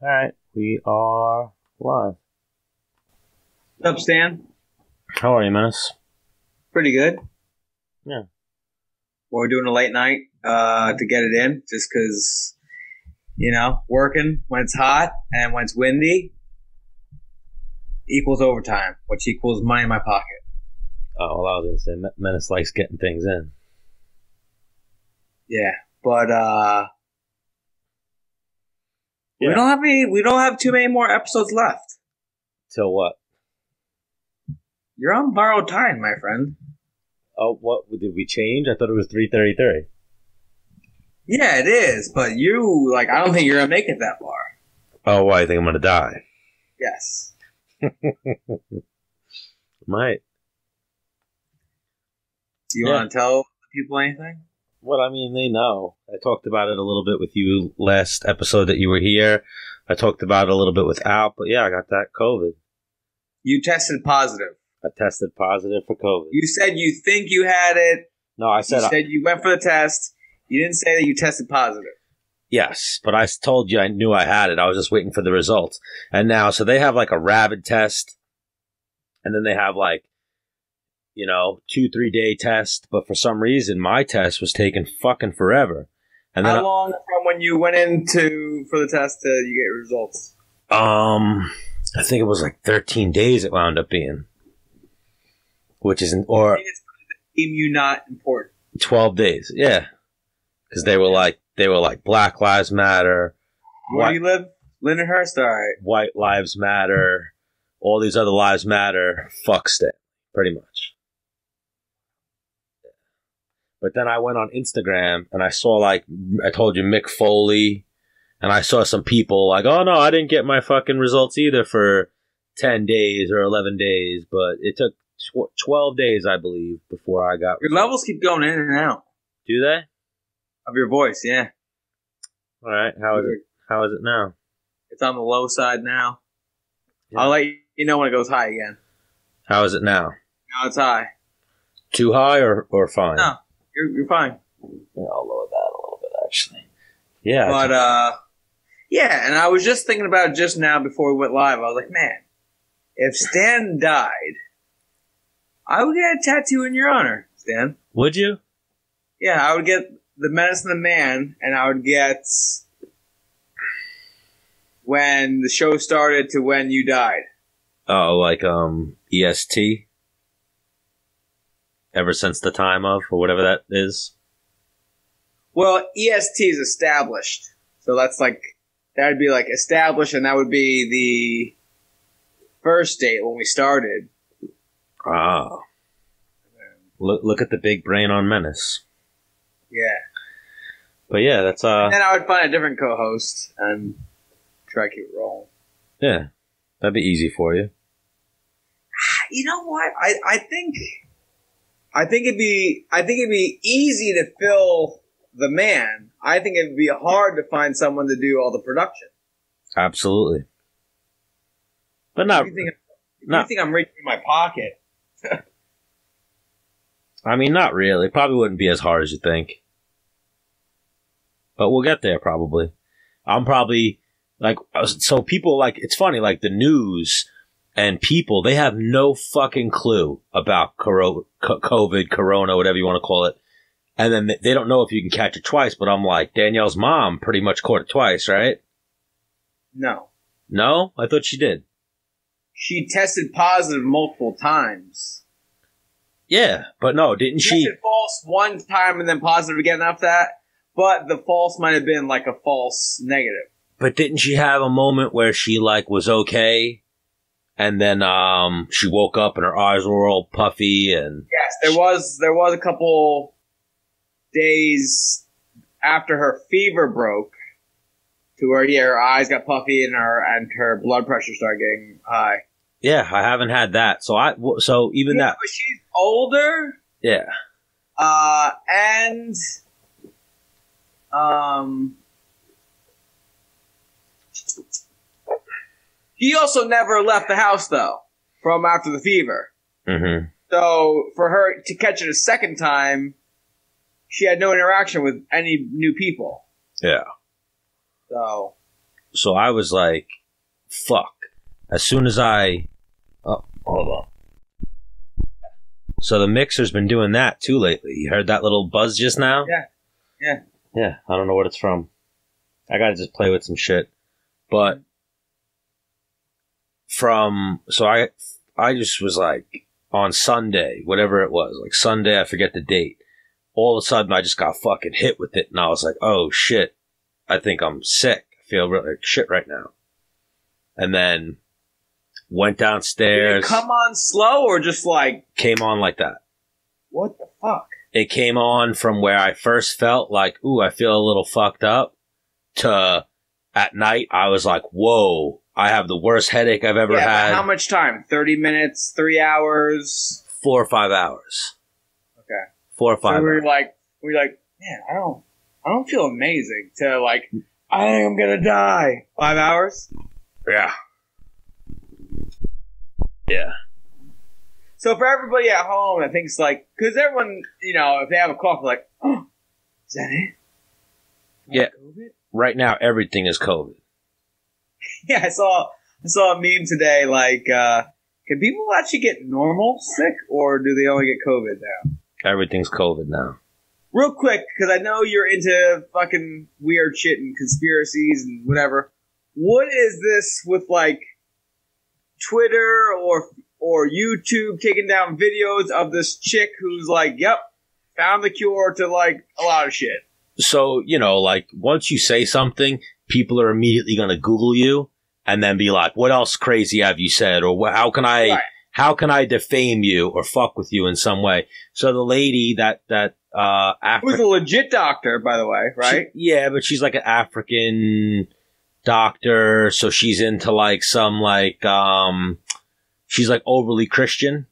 All right, we are live. What's up, Stan? How are you, Menace? Pretty good. Yeah. We're doing a late night to get it in, just because, working when it's hot and when it's windy equals overtime, which equals money in my pocket. Oh, well, I was going to say, Menace likes getting things in. Yeah, but we don't have too many more episodes left. Till what? You're on borrowed time, my friend. Oh, what did we change? I thought it was 3:33. Yeah, it is, but I don't think you're gonna make it that far. Oh, why? I think I'm going to die. Yes. Might. Do you want to tell people anything? Well, I mean, they know. I talked about it a little bit with you last episode that you were here. I talked about it a little bit with Al, but yeah, I got that COVID. You tested positive. I tested positive for COVID. You said you think you had it. No, I said... You went for the test. You didn't say that you tested positive. Yes, but I told you I knew I had it. I was just waiting for the results. And now, so they have like a rapid test, and then they have 2-3 day test. But for some reason, my test was taking fucking forever. And then how long from when you went for the test to you get your results? I think it was like 13 days it wound up being. Which isn't, or... It's deem you not important. 12 days, yeah. Because they were like Black Lives Matter. Where do you live? Lindenhurst? All right. White Lives Matter. All these other lives matter. Fuck Stan, pretty much. But then I went on Instagram and I saw I told you, Mick Foley. And I saw some people oh no, I didn't get my fucking results either for 10 days or 11 days. But it took 12 days, I believe, before I got... Your levels keep going in and out. Do they? Of your voice, yeah. All right. How is it now? It's on the low side now. Yeah. I'll let you know when it goes high again. How is it now? Now it's high. Too high or fine? No, you're fine. Yeah, I'll lower that a little bit, actually. Yeah. But, yeah, and I was just thinking about it just now before we went live. I was like, man, if Stan died, I would get a tattoo in your honor, Stan. Would you? Yeah, I would get the Menace and the Man, and I would get when the show started to when you died. Oh, EST? Ever since the time of, or whatever that is? Well, EST is established. So that would be established, and that would be the first date when we started. Ah. Look at the big brain on Menace. Yeah. But yeah, that's And then I would find a different co-host and try to keep it rolling. Yeah. That'd be easy for you. You know what? I think it'd be easy to fill the man. I think it'd be hard to find someone to do all the production. Absolutely. But not... You think I'm reaching in my pocket? I mean, not really. Probably wouldn't be as hard as you think. But we'll get there, probably. I'm probably, so people, it's funny, the news and people, they have no fucking clue about COVID, Corona, whatever you want to call it. And then they don't know if you can catch it twice, but I'm like, Danielle's mom pretty much caught it twice, right? No. No? I thought she did. She tested positive multiple times. Yeah, but no, didn't she? Tested false one time and then positive again after that, but the false might have been a false negative. But didn't she have a moment where she was okay, and then she woke up and her eyes were all puffy and... Yes, there was a couple days after her fever broke to where her eyes got puffy and her blood pressure started getting high. Yeah, I haven't had that. So even that. But she's older. Yeah. And he also never left the house though from after the fever. Mm-hmm. So for her to catch it a second time, she had no interaction with any new people. Yeah. So So I was like, fuck. As soon as oh, hold on. So the mixer's been doing that too lately. You heard that little buzz just now? Yeah, I don't know what it's from. I gotta just play with some shit. But I just was like, on Sunday, whatever it was, like Sunday, I forget the date. All of a sudden, I just got fucking hit with it, and I was like, oh shit, I think I'm sick. I feel really like shit right now. And then went downstairs. Did it come on slow or just like... Came on like that. What the fuck? It came on from where I first felt like, ooh, I feel a little fucked up, to at night, I was like, whoa, I have the worst headache I've ever had. But how much time? 30 minutes? 3 hours? 4 or 5 hours. Okay. 4 or 5 so hours. We're like, man, I don't feel amazing, to like, I think I'm gonna die. 5 hours? Yeah. Yeah. So for everybody at home that thinks like, because everyone, if they have a cough, like, oh, is that it? Yeah. COVID? Right now, everything is COVID. Yeah, I saw a meme today, like, can people actually get normal sick, or do they only get COVID now? Everything's COVID now. Real quick, because I know you're into fucking weird shit and conspiracies and whatever. What is this with, like, Twitter or YouTube taking down videos of this chick who's like, yep, found the cure to, like, a lot of shit? So, like, once you say something, people are immediately going to Google you and then be like, what else crazy have you said? Or how can I defame you or fuck with you in some way? So the lady who's a legit doctor, by the way, right? But she's like an African doctor. So she's into like some like, she's like overly Christian.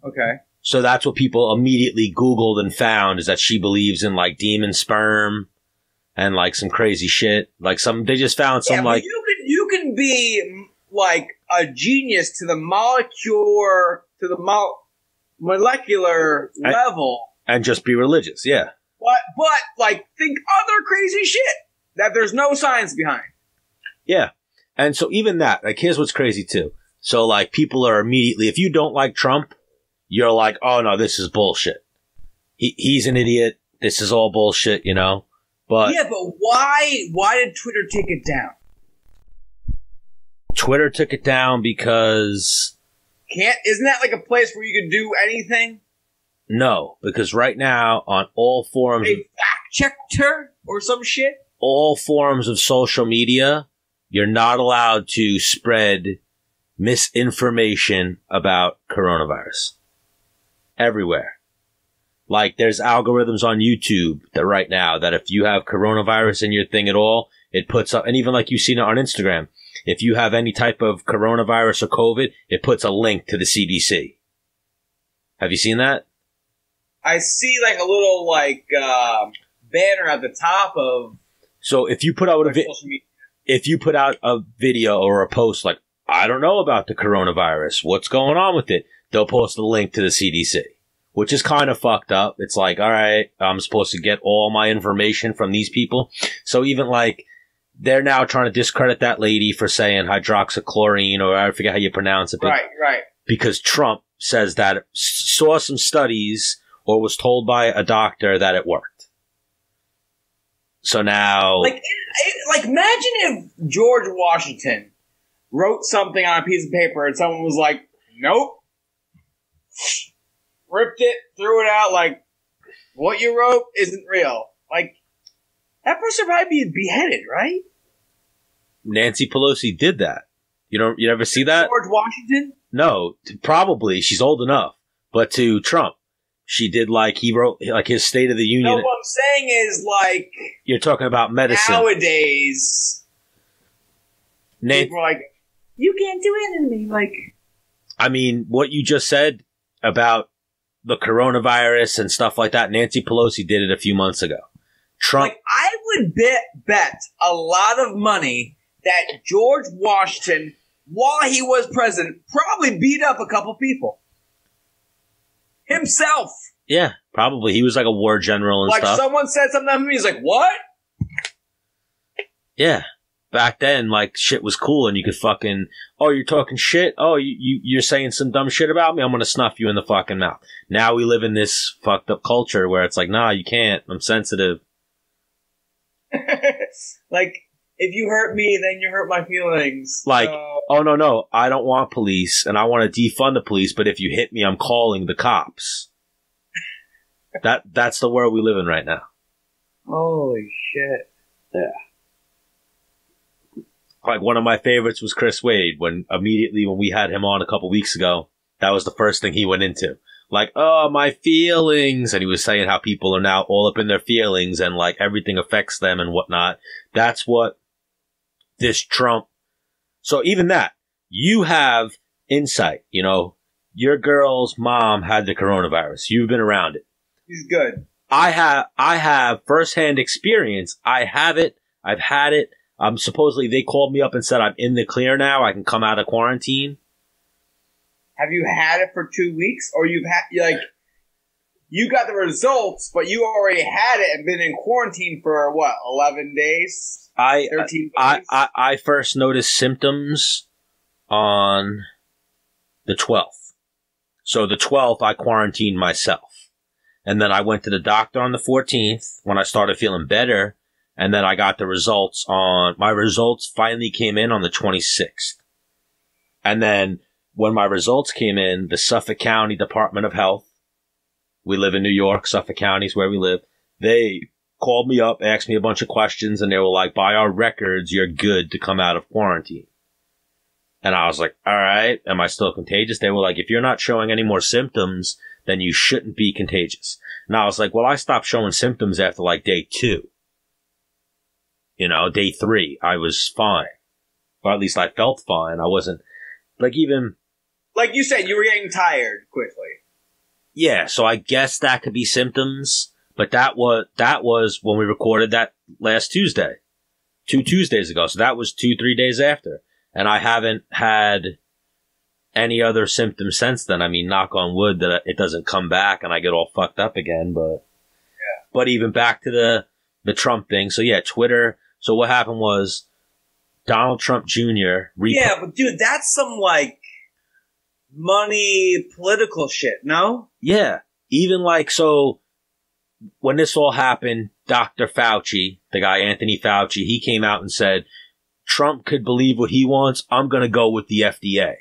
Okay. So that's what people immediately Googled and found, is that she believes in like demon sperm and like some crazy shit. Like they just found some like. You can be like a genius to the molecular level. And just be religious, yeah. But like think other crazy shit that there's no science behind. Yeah. And so even that, like here's what's crazy too. So like people are immediately, if you don't like Trump, you're like, oh no, this is bullshit. He's an idiot. This is all bullshit, But yeah, but why did Twitter take it down? Twitter took it down because isn't that like a place where you could do anything? No, because right now on all forums, they fact checked her or some shit. All forms of social media, you're not allowed to spread misinformation about coronavirus. Everywhere. Like there's algorithms on YouTube that right now that if you have coronavirus in your thing at all, it puts up, and even like you've seen it on Instagram, if you have any type of coronavirus or COVID, it puts a link to the CDC. Have you seen that? I see like a little like banner at the top of. So if you put out a video or a post like, I don't know about the coronavirus, what's going on with it? They'll post a link to the CDC, which is kind of fucked up. It's like, all right, I'm supposed to get all my information from these people. So even like, they're now trying to discredit that lady for saying hydroxychloroquine, or I forget how you pronounce it. Right. Because Trump says that saw some studies or was told by a doctor that it worked. So now, like imagine if George Washington wrote something on a piece of paper and someone was like, nope. Ripped it, threw it out, like, what you wrote isn't real. Like, that person would probably be beheaded, right? Nancy Pelosi did that. You never see that? George Washington? No, probably. She's old enough. But to Trump, she did like, he wrote like his State of the Union. No, what I'm saying is like. You're talking about medicine. Nowadays. People are like, you can't do anything to me. Like. I mean, what you just said about the coronavirus and stuff like that, Nancy Pelosi did it a few months ago. Trump. Like, I would bet a lot of money that George Washington, while he was president, probably beat up a couple people. Himself. Yeah, probably. He was like a war general and stuff. Like someone said something to him, he's like, what? Yeah. back then, like, shit was cool and you could fucking, oh, you're talking shit? Oh, you're saying some dumb shit about me? I'm gonna snuff you in the fucking mouth. Now we live in this fucked up culture where it's like, nah, you can't. I'm sensitive. Like, if you hurt me, then you hurt my feelings. Like, oh, no, I don't want police and I want to defund the police, but if you hit me, I'm calling the cops. That's the world we live in right now. Holy shit. Yeah. Like, one of my favorites was Chris Wade. When we had him on a couple weeks ago, that was the first thing he went into. Like, oh, my feelings. And he was saying how people are now all up in their feelings and, like, everything affects them and whatnot. That's what this Trump. So even that, you have insight. You know, your girl's mom had the coronavirus. You've been around it. He's good. I have firsthand experience. I have it. I've had it. Supposedly they called me up and said I'm in the clear now. I can come out of quarantine. Have you had it for 2 weeks, or you got the results, but you already had it and been in quarantine for what, 11 days? 13 days? I first noticed symptoms on the 12th. So the 12th I quarantined myself. And then I went to the doctor on the 14th when I started feeling better. And then I got the results my results finally came in on the 26th. And then when my results came in, the Suffolk County Department of Health, we live in New York, Suffolk County is where we live. They called me up, asked me a bunch of questions, and they were like, by our records, you're good to come out of quarantine. And I was like, all right, am I still contagious? They were like, if you're not showing any more symptoms, then you shouldn't be contagious. And I was like, well, I stopped showing symptoms after like day 2. You know, day 3, I was fine. Or at least I felt fine. I wasn't, like, even... Like you said, you were getting tired quickly. Yeah, so I guess that could be symptoms. But that was when we recorded that last Tuesday. 2 Tuesdays ago. So that was 2-3 days after. And I haven't had any other symptoms since then. I mean, knock on wood that it doesn't come back and I get all fucked up again. But yeah. But even back to the Trump thing. So yeah, Twitter. So what happened was Donald Trump Jr. Yeah, but dude, that's some like money political shit, no? Yeah. Even like, so when this all happened, Dr. Fauci, the guy Anthony Fauci, he came out and said, Trump could believe what he wants. I'm going to go with the FDA.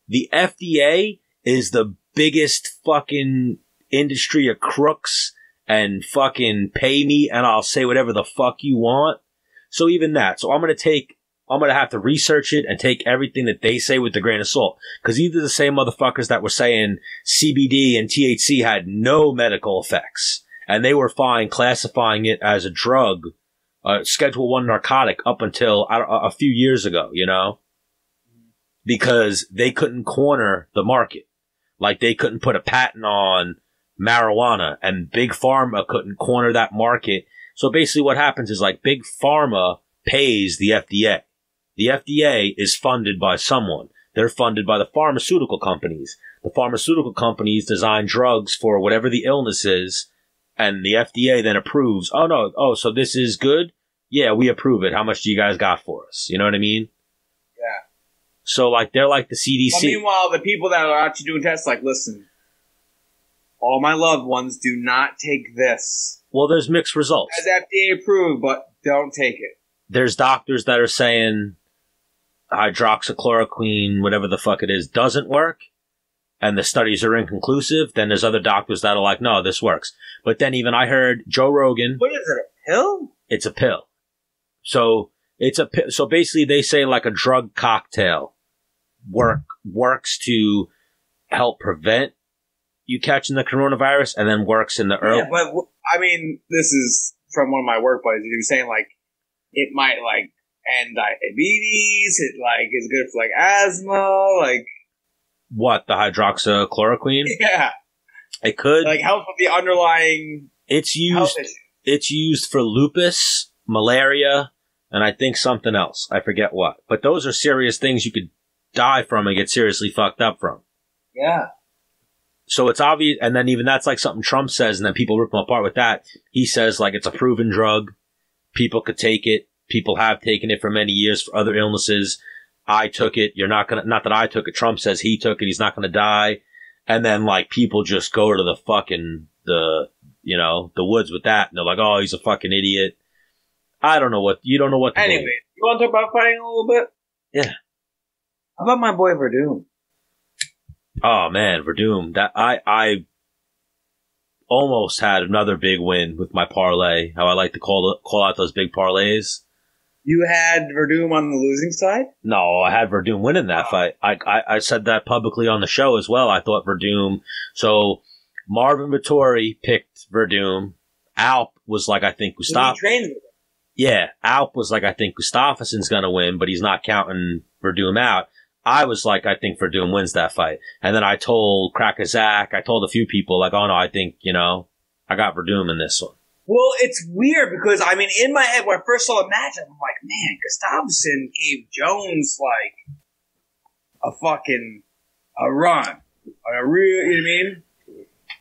The FDA is the biggest fucking industry of crooks and fucking pay me and I'll say whatever the fuck you want. So even that. So I'm going to have to research it and take everything that they say with a grain of salt. Because these are the same motherfuckers that were saying CBD and THC had no medical effects. And they were fine classifying it as a drug, Schedule 1 narcotic up until a few years ago, you know? Because they couldn't corner the market. Like they couldn't put a patent on marijuana and Big Pharma couldn't corner that market. So basically what happens is like Big Pharma pays the FDA. The FDA is funded by someone. They're funded by the pharmaceutical companies. The pharmaceutical companies design drugs for whatever the illness is, and the FDA then approves. Oh, no. Oh, so this is good? Yeah, we approve it. How much do you guys got for us? You know what I mean? Yeah. So, like, they're like the CDC. But meanwhile, the people that are actually doing tests, like, listen, all my loved ones do not take this. Well, there's mixed results. As FDA approved, but don't take it. There's doctors that are saying hydroxychloroquine, whatever the fuck it is, doesn't work, and the studies are inconclusive. Then there's other doctors that are like, no, this works. But then even I heard Joe Rogan. What is it, a pill? It's a pill. So so basically they say like a drug cocktail works to help prevent you catching the coronavirus and then works in the early. Yeah, but I mean, this is from one of my work buddies. He was saying like it might like end diabetes. It like is good for like asthma. Like what, the hydroxychloroquine? Yeah, it could like help with the underlying. It's used for lupus, malaria, and I think something else. I forget what. But those are serious things you could die from and get seriously fucked up from. Yeah. So it's obvious, and then even that's like something Trump says, and then people rip him apart with that. He says like it's a proven drug. People could take it. People have taken it for many years for other illnesses. I took it. Not that I took it. Trump says he took it. He's not going to die. And then, like, people just go to the fucking, the woods with that. And they're like, oh, he's a fucking idiot. I don't know what, you don't know what to Anyway, believe. you want to talk about fighting a little bit? Yeah. How about my boy Verdum? Oh, man, Verdum. That, I almost had another big win with my parlay. How I like to call out those big parlays. You had Verdum on the losing side? No, I had Verdum winning that fight. I said that publicly on the show as well. I thought Verdum. So Marvin Vettori picked Verdum. Alp was like, I think Gustaf. Yeah, Alp was like, I think Gustafsson's going to win, but he's not counting Verdum out. I was like, I think Verdum wins that fight. And then I told Cracker Zach, I told a few people, like, oh no, I think, I got Verdum in this one. Well, it's weird because, I mean, in my head, when I first saw the match, I'm like, man, Gustafsson gave Jones, like, a run. A real, you know what I mean?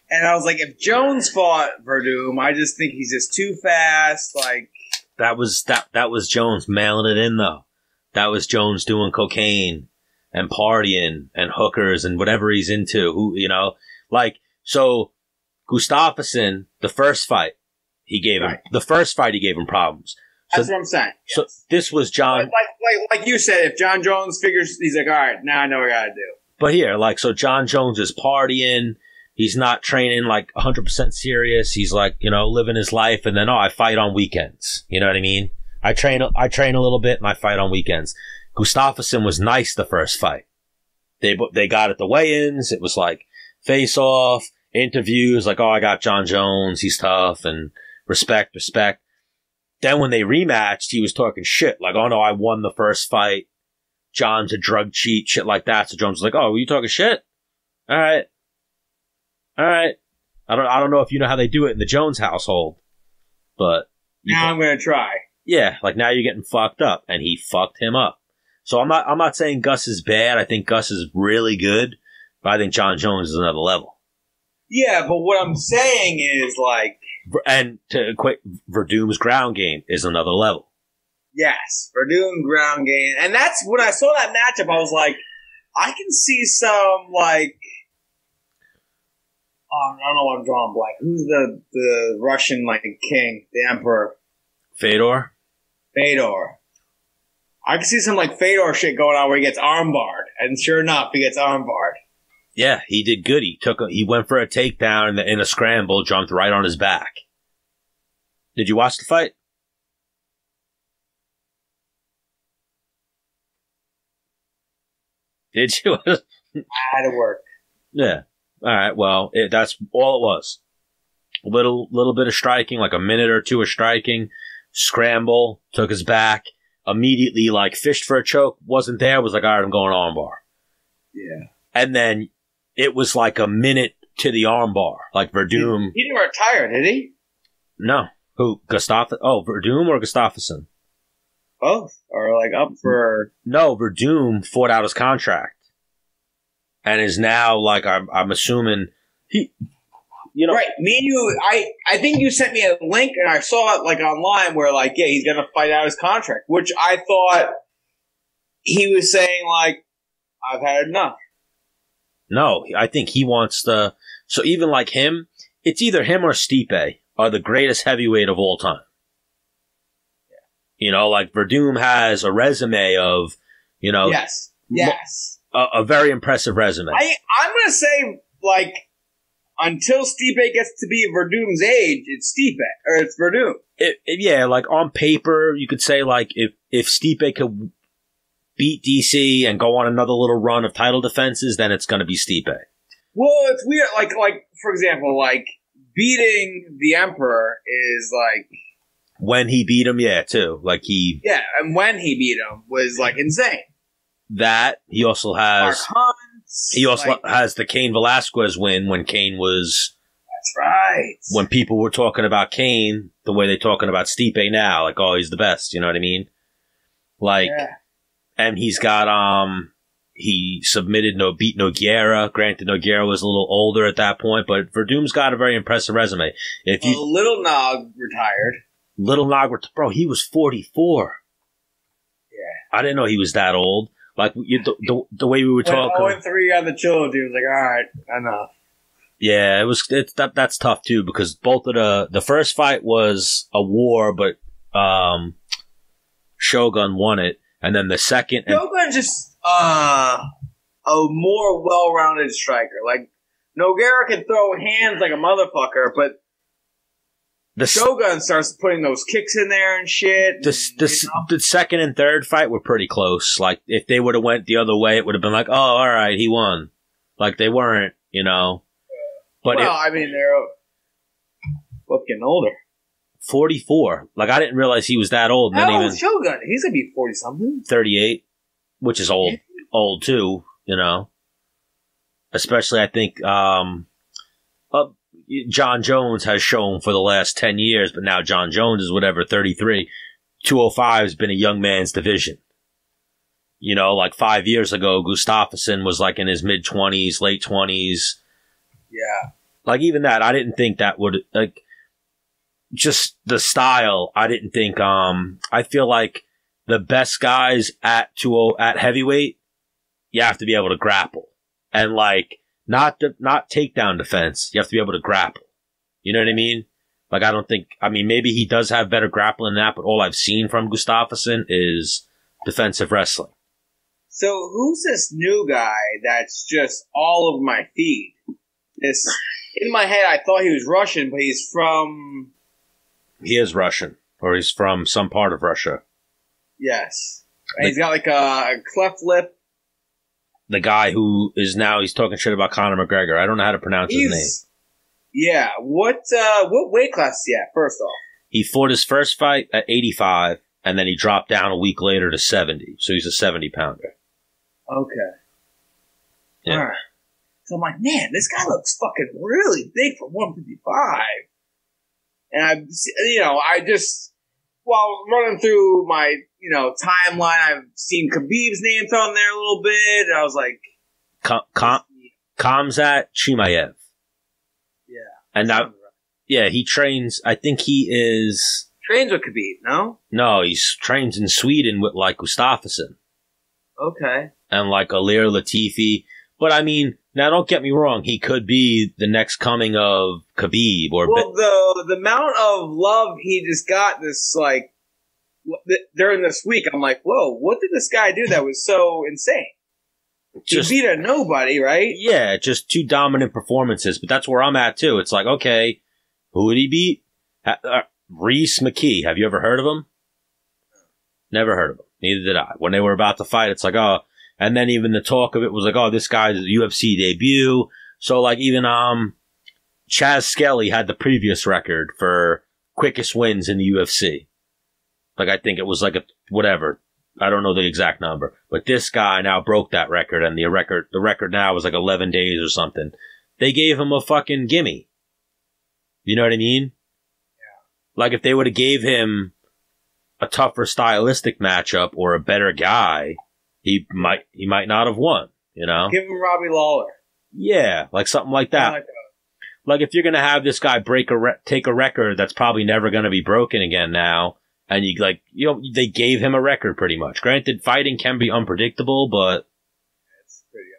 And I was like, if Jones fought Verdum, I just think he's just too fast, like. That was Jones mailing it in, though. That was Jones doing cocaine and partying and hookers and whatever he's into, so Gustafsson, the first fight, he gave him problems. So, that's what I'm saying. Yes. So this was John. Like you said, if John Jones figures, he's like, all right, now I know what I gotta do. But here, so John Jones is partying. He's not training 100% serious. He's living his life. And then, I fight on weekends. You know what I mean? I train a little bit and I fight on weekends. Gustafsson was nice the first fight. They got at the weigh-ins. It was like face off, interviews, like, oh, I got John Jones. He's tough and respect. Then when they rematched, he was talking shit. Like, oh no, I won the first fight. John's a drug cheat, shit like that. So Jones was like, oh, were you talking shit? All right. I don't know if you know how they do it in the Jones household, but now I'm gonna try. Yeah, now you're getting fucked up, and he fucked him up. So I'm not saying Gus is bad. I think Gus is really good, but I think John Jones is another level. Yeah, but what I'm saying is and to equate, Verdum's ground game is another level. Yes, Verdum ground game, and that's when I saw that matchup. I was like, I can see some I don't know why I'm drawing blank. Who's the Russian king, the emperor? Fedor. I can see some Fedor shit going on where he gets armbarred, and sure enough, he gets armbarred. Yeah, he did good. He went for a takedown in a scramble, jumped right on his back. Did you watch the fight? Did you? I had to work. Yeah. All right. Well, that's all it was. A little bit of striking, like a minute or two of striking. Scramble, took his back. Immediately, fished for a choke. Wasn't there. Was like, all right, I'm going armbar. Yeah. And then it was a minute to the armbar. Verdum. He didn't retire, did he? No. Who? Verdum or Gustafsson? Both. Or up for. No, Verdum fought out his contract. And is now, I'm assuming he, Right. Me and you, I think you sent me a link and I saw it online where yeah, he's going to fight out his contract, which I thought he was saying I've had enough. No, I think he wants so even him, it's either him or Stipe are the greatest heavyweight of all time. Yeah. Verdum has a resume of, Yes. A very impressive resume. I'm going to say, until Stipe gets to be Verdum's age, it's Stipe, or it's Verdum. On paper, you could say, if Stipe could beat DC and go on another little run of title defenses, then it's going to be Stipe. Well, it's weird. For example, beating the Emperor is, when he beat him, yeah, too. Yeah, and when he beat him was, insane. That he also has. He also has the Cain Velasquez win when Cain was. That's right. When people were talking about Cain the way they're talking about Stipe now, oh, he's the best. You know what I mean? Yeah. And he's got he beat Nogueira. Granted, Nogueira was a little older at that point, but Verdum's got a very impressive resume. Little Nog retired. Little Nagrat, bro, he was 44. Yeah. I didn't know he was that old. Like, the way we were talking. 0-3 on the trilogy, was like, all right, enough. Yeah, that's tough too, because both of the first fight was a war, but Shogun won it, and then the second. Shogun's just a more well-rounded striker. Like, Nogueira can throw hands like a motherfucker, but Shogun starts putting those kicks in there and shit. The second and third fight were pretty close. Like, if they would have went the other way, it would have been like, oh, all right, he won. Like, they weren't, you know. But I mean, they're looking older. 44. Like, I didn't realize he was that old. How old is Shogun? He's gonna be 40-something. 38, which is old too, you know. Especially, I think, John Jones has shown for the last 10 years, but now John Jones is 33. 205 has been a young man's division. You know, like 5 years ago, Gustafsson was like in his mid-20s, late 20s. Yeah. Like, even that, I didn't think that would, like, just the style, I didn't think, I feel like the best guys at heavyweight, you have to be able to grapple. And, like, not takedown defense, you have to be able to grapple. You know what I mean? Like, maybe he does have better grappling than that, but all I've seen from Gustafsson is defensive wrestling. So, who's this new guy that's just all over my feed? In my head, I thought he was Russian, but he's from... He is Russian, or he's from some part of Russia. Yes. And he's got like a cleft lip. The guy who is now, he's talking shit about Conor McGregor. I don't know how to pronounce his name. Yeah. What weight class is he at, first off? He fought his first fight at 85, and then he dropped down a week later to 70. So he's a 70-pounder. Okay. Yeah. All right. So I'm like, man, this guy looks fucking really big for 155. And I just, while running through my, timeline, I've seen Khabib's name thrown there a little bit. And I was like, Khamzat Chimaev. Yeah. And now, yeah, he trains, I think he is... Trains with Khabib, no? No, he trains in Sweden with, like, Gustafsson. Okay. And, like, Alir Latifi. But, I mean, now don't get me wrong, he could be the next coming of Khabib or... Well, the amount of love he just got this, like, during this week, I'm like, whoa, what did this guy do that was so insane? He beat a nobody, right? Yeah, just two dominant performances, but that's where I'm at, too. It's like, okay, who would he beat? Reese McKee, have you ever heard of him? Never heard of him. Neither did I. When they were about to fight, it's like, oh... And then even the talk of it was like, oh, this guy's UFC debut. So, like, even Chaz Skelly had the previous record for quickest wins in the UFC. Like, I think it was like whatever. I don't know the exact number. But this guy now broke that record, and the record now was like 11 days or something. They gave him a fucking gimme. You know what I mean? Yeah. Like, if they would have gave him a tougher stylistic matchup or a better guy... He might not have won, you know? Give him Robbie Lawler. Yeah, like something like that. Like if you're going to have this guy take a record that's probably never going to be broken again now, and they gave him a record pretty much. Granted, fighting can be unpredictable, but... It's pretty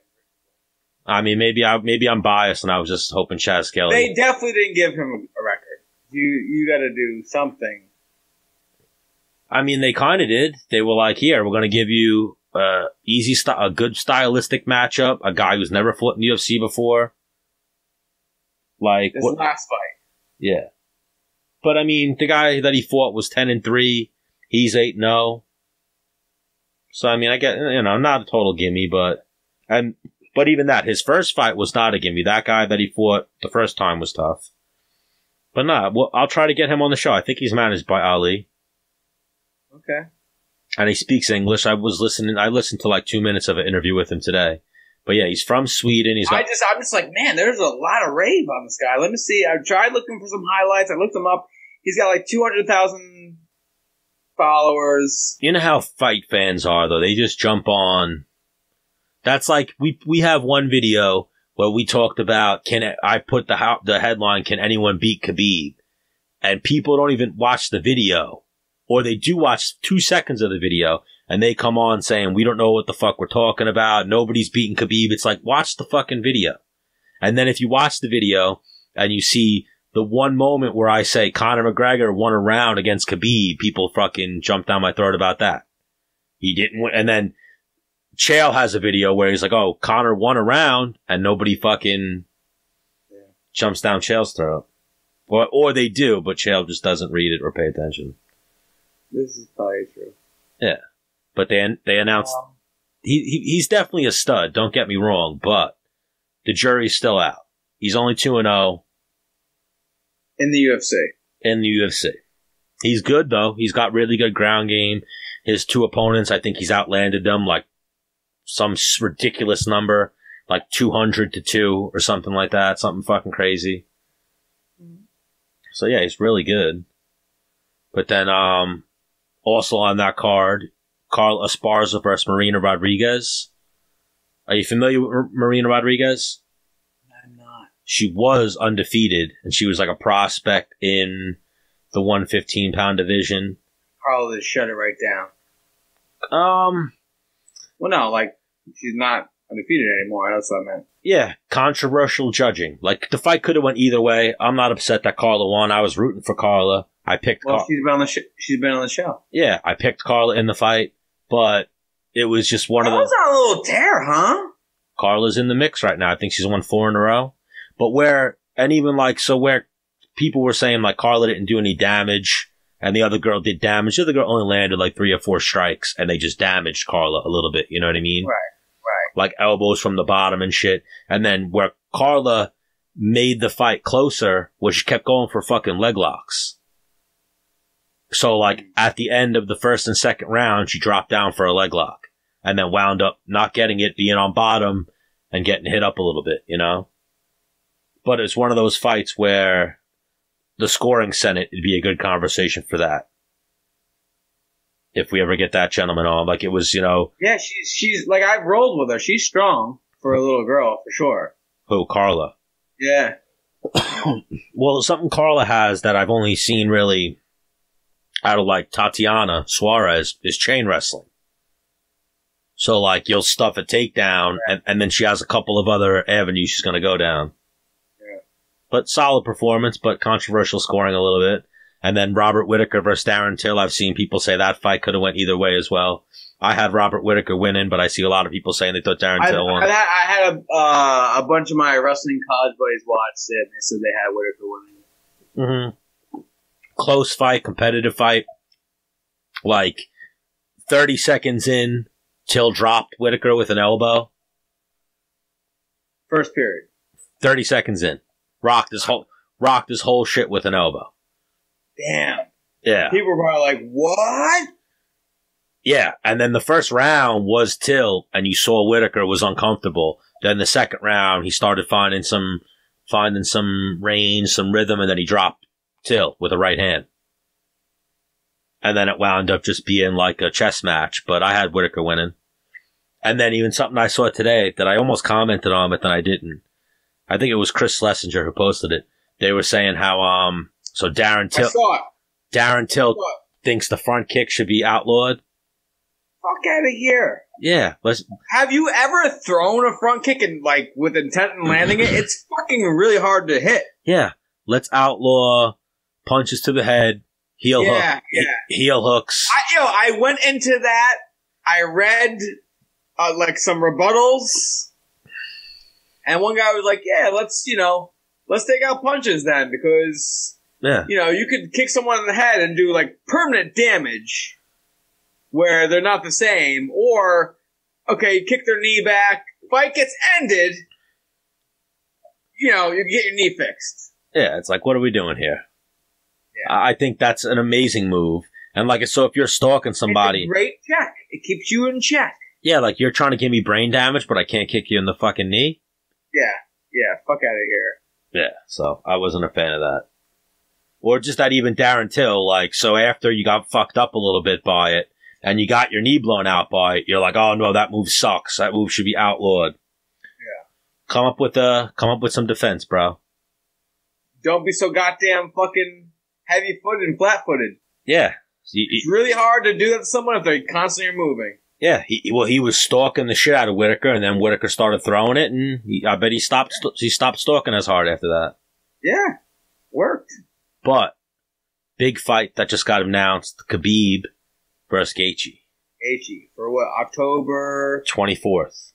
unpredictable. I mean, maybe I'm biased and I was just hoping Chaz Kelly... They definitely didn't give him a record. You got to do something. I mean, they kind of did. They were like, here, we're going to give you... a good stylistic matchup, a guy who's never fought in the UFC before. Like this last fight. Yeah. But I mean, the guy that he fought was 10-3. He's 8-0. So I mean, I get, not a total gimme, but even that, his first fight was not a gimme. That guy that he fought the first time was tough. But I'll try to get him on the show. I think he's managed by Ali. Okay. And he speaks English. I listened to like 2 minutes of an interview with him today. But yeah, he's from Sweden. I'm just like, man, there's a lot of rave on this guy. Let me see. I tried looking for some highlights. I looked him up. He's got like 200,000 followers. You know how fight fans are, though. They just jump on. That's like, we have one video where we talked about, I put the headline, can anyone beat Khabib? and people don't even watch the video, or they do watch 2 seconds of the video, and they come on saying, we don't know what the fuck we're talking about. Nobody's beating Khabib. It's like, watch the fucking video. And then if you watch the video and you see the one moment where I say Conor McGregor won a round against Khabib, people fucking jump down my throat about that. He didn't win. And then Chael has a video where he's like, oh, Conor won a round, and nobody fucking jumps down Chael's throat. Or they do, but Chael just doesn't read it or pay attention. This is probably true. Yeah. But they announced he's definitely a stud, don't get me wrong, but the jury's still out. He's only 2-0. In the UFC. In the UFC. He's good, though. He's got really good ground game. His 2 opponents, I think he's outlanded them like some ridiculous number, like 200-2 or something like that. Something fucking crazy. So, yeah, he's really good. But then, also on that card, Carl Esparza versus Marina Rodriguez. Are you familiar with Marina Rodriguez? I'm not. She was undefeated, and she was like a prospect in the 115-pound division. Carl just shut it right down. Well, no, like, she's not undefeated anymore. That's what I meant. Yeah, controversial judging. Like, the fight could have went either way. I'm not upset that Carla won. I was rooting for Carla. I picked she's been on the show. Yeah, I picked Carla in the fight, but it was just one of those. That was on a little tear, huh? Carla's in the mix right now. I think she's won 4 in a row. But where people were saying, like, Carla didn't do any damage, and the other girl did damage. The other girl only landed, like, 3 or 4 strikes, and they just damaged Carla a little bit. You know what I mean? Right. Like, elbows from the bottom and shit. And then where Carla made the fight closer was she kept going for fucking leg locks. So, like, at the end of the first and second round, she dropped down for a leg lock. And then wound up not getting it, being on bottom, and getting hit up a little bit, you know? But it's one of those fights where the scoring Senate would be a good conversation for that. If we ever get that gentleman on. Like, it was, you know... Yeah, she's like, I've rolled with her. She's strong for a little girl, for sure. Who, Carla? Yeah. Well, something Carla has that I've only seen really out of, like, Tatiana Suarez is chain wrestling. So, like, you'll stuff a takedown, and then she has a couple of other avenues she's going to go down. Yeah. But solid performance, but controversial scoring a little bit. And then Robert Whittaker versus Darren Till. I've seen people say that fight could have went either way as well. I had Robert Whittaker winning, but I see a lot of people saying they thought Darren Till won. I had a bunch of my wrestling college buddies watch it, and they said they had Whittaker winning. Mm-hmm. Close fight, competitive fight. Like, 30 seconds in, Till dropped Whittaker with an elbow. First period. 30 seconds in. Rocked his whole shit with an elbow. Damn. Yeah. People were probably like, what? Yeah. And then the first round was Till, and you saw Whittaker was uncomfortable. Then the second round, he started finding some range, some rhythm, and then he dropped Till with a right hand. And then it wound up just being like a chess match, but I had Whittaker winning. And then even something I saw today that I almost commented on, but then I didn't. I think it was Chris Schlesinger who posted it. They were saying how, so Darren Till thinks the front kick should be outlawed. Fuck out of here. Yeah. Have you ever thrown a front kick and, like, with intent in landing it? It's fucking really hard to hit. Yeah. Let's outlaw punches to the head, heel hooks. I went into that. I read, like, some rebuttals. And one guy was like, yeah, let's take out punches then, because... Yeah. You could kick someone in the head and do, like, permanent damage where they're not the same. Or, okay, kick their knee back. Fight gets ended. You get your knee fixed. Yeah, it's like, what are we doing here? Yeah. I think that's an amazing move. And, like, so if you're stalking somebody... It's a great check. It keeps you in check. Yeah, like, you're trying to give me brain damage, but I can't kick you in the fucking knee? Yeah, fuck out of here. Yeah, so I wasn't a fan of that. Or just that even Darren Till, like, so after you got fucked up a little bit by it, and you got your knee blown out by it, you're like, oh no, that move sucks. That move should be outlawed. Yeah. Come up with some defense, bro. Don't be so goddamn fucking heavy-footed and flat-footed. Yeah. It's really hard to do that to someone if they're constantly moving. Yeah, he was stalking the shit out of Whittaker, and then Whittaker started throwing it, and I bet he stopped stalking as hard after that. Yeah, worked. But big fight that just got announced: Khabib versus Gaethje. Gaethje for what? October 24th.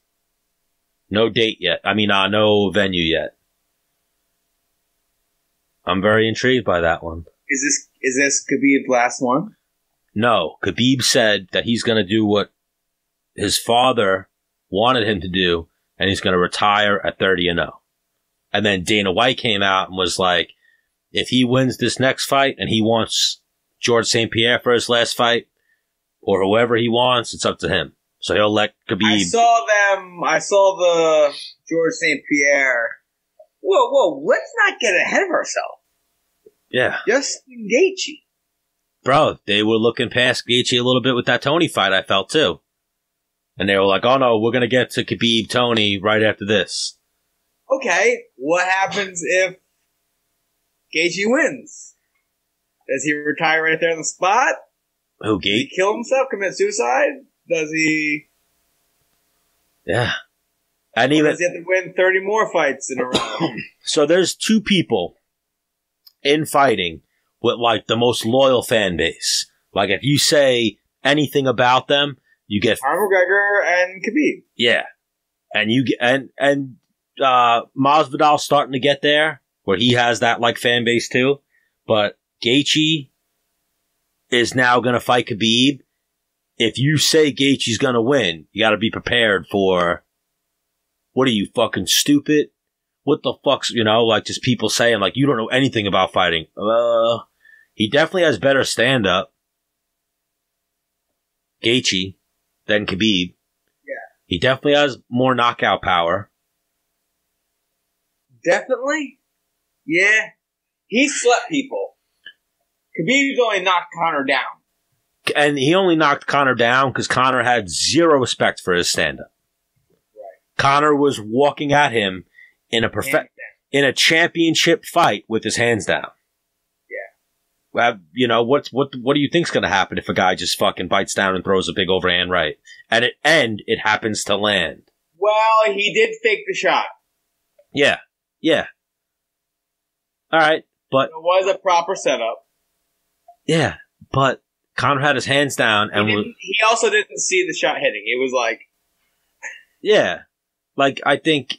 No date yet. I mean, no venue yet. I'm very intrigued by that one. Is this Khabib's last one? No, Khabib said that he's going to do what his father wanted him to do, and he's going to retire at 30-0. And then Dana White came out and was like, if he wins this next fight and he wants George St. Pierre for his last fight, or whoever he wants, it's up to him. So he'll let Khabib. I saw the George St. Pierre. Whoa, let's not get ahead of ourselves. Yeah. Justin Gaethje. Bro, they were looking past Gaethje a little bit with that Tony fight, I felt too. And they were like, oh no, we're going to get to Khabib Tony right after this. Okay, what happens if Gaethje wins? Does he retire right there on the spot? Who, Does he kill himself, commit suicide? Does he... Yeah. And even... does he have to win 30 more fights in a row? So there's two people in fighting with, like, the most loyal fan base. Like, if you say anything about them, you get... Conor McGregor and Khabib. Yeah. And you get... And Masvidal's starting to get there, where he has that, like, fan base, too. But Gaethje is now going to fight Khabib. If you say Gaethje's going to win, you got to be prepared for... What are you, fucking stupid? What the fuck's, like, just people saying, like, you don't know anything about fighting. He definitely has better stand-up, Gaethje, than Khabib. Yeah. He definitely has more knockout power. Definitely? Yeah. He slept people. Khabib's only knocked Conor down. And he only knocked Conor down because Conor had zero respect for his stand-up. Right. Conor was walking at him in a championship fight with his hands down. Yeah. What do you think's going to happen if a guy just fucking bites down and throws a big overhand right? And it happens to land. Well, he did fake the shot. Yeah. Yeah. All right, but... It was a proper setup. Yeah, but Conor had his hands down and... He also didn't see the shot hitting. It was like... Yeah. Like, I think...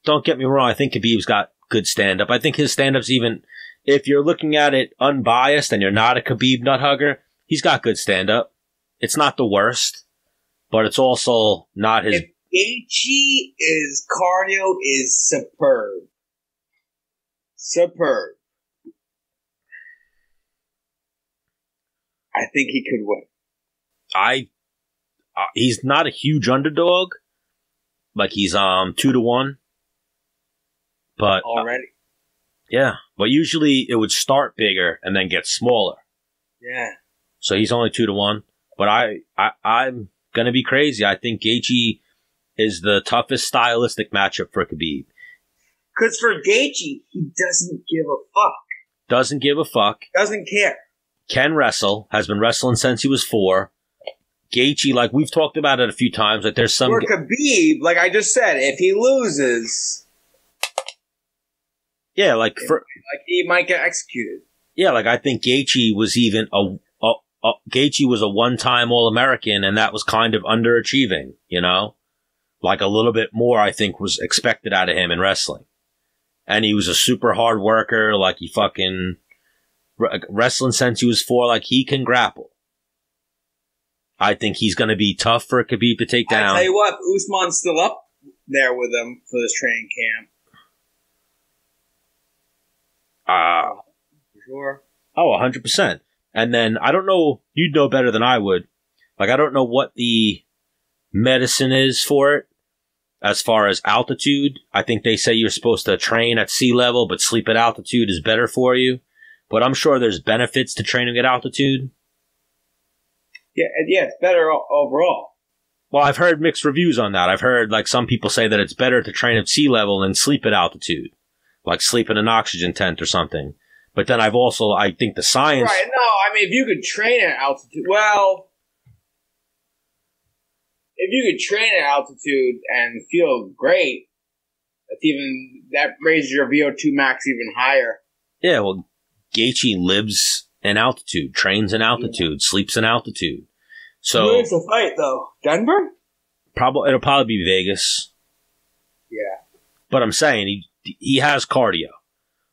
Don't get me wrong, I think Khabib's got good stand-up. I think his stand-up's even... If you're looking at it unbiased and you're not a Khabib nut hugger, he's got good stand-up. It's not the worst, but it's also not his... Gaethje's cardio is superb. Superb. I think he could win. He's not a huge underdog. Like, he's 2-1. But... Already? Yeah. But usually it would start bigger and then get smaller. Yeah. So he's only 2-1. But I'm going to be crazy. I think Gaethje is the toughest stylistic matchup for Khabib. Because for Gaethje, he doesn't give a fuck. Doesn't give a fuck. Doesn't care. Can wrestle. Has been wrestling since he was 4. Gaethje, like we've talked about it a few times, like there's some... For Khabib, like I just said, if he loses... Yeah, like he might get executed. Yeah, like I think Gaethje was even Gaethje was a one-time All-American, and that was kind of underachieving, Like a little bit more, I think, was expected out of him in wrestling. And he was a super hard worker, like he fucking wrestling since he was 4, like he can grapple. I think he's going to be tough for Khabib to take down. I tell you what, Usman's still up there with him for this training camp. For sure. Oh, 100%. And then, I don't know, you'd know better than I would. Like, I don't know what the medicine is for it as far as altitude. I think they say you're supposed to train at sea level, but sleep at altitude is better for you. But I'm sure there's benefits to training at altitude. Yeah, it's better overall. Well, I've heard mixed reviews on that. I've heard, like, some people say that it's better to train at sea level than sleep at altitude. Like sleep in an oxygen tent or something. But then I think the science... Right, no, I mean, if you could train at altitude... Well, if you could train at altitude and feel great, that raises your VO2 max even higher. Yeah, well, Gaethje lives in altitude, trains in altitude, sleeps in altitude. So where's the fight, though? Denver? It'll probably be Vegas. Yeah. But I'm saying he has cardio.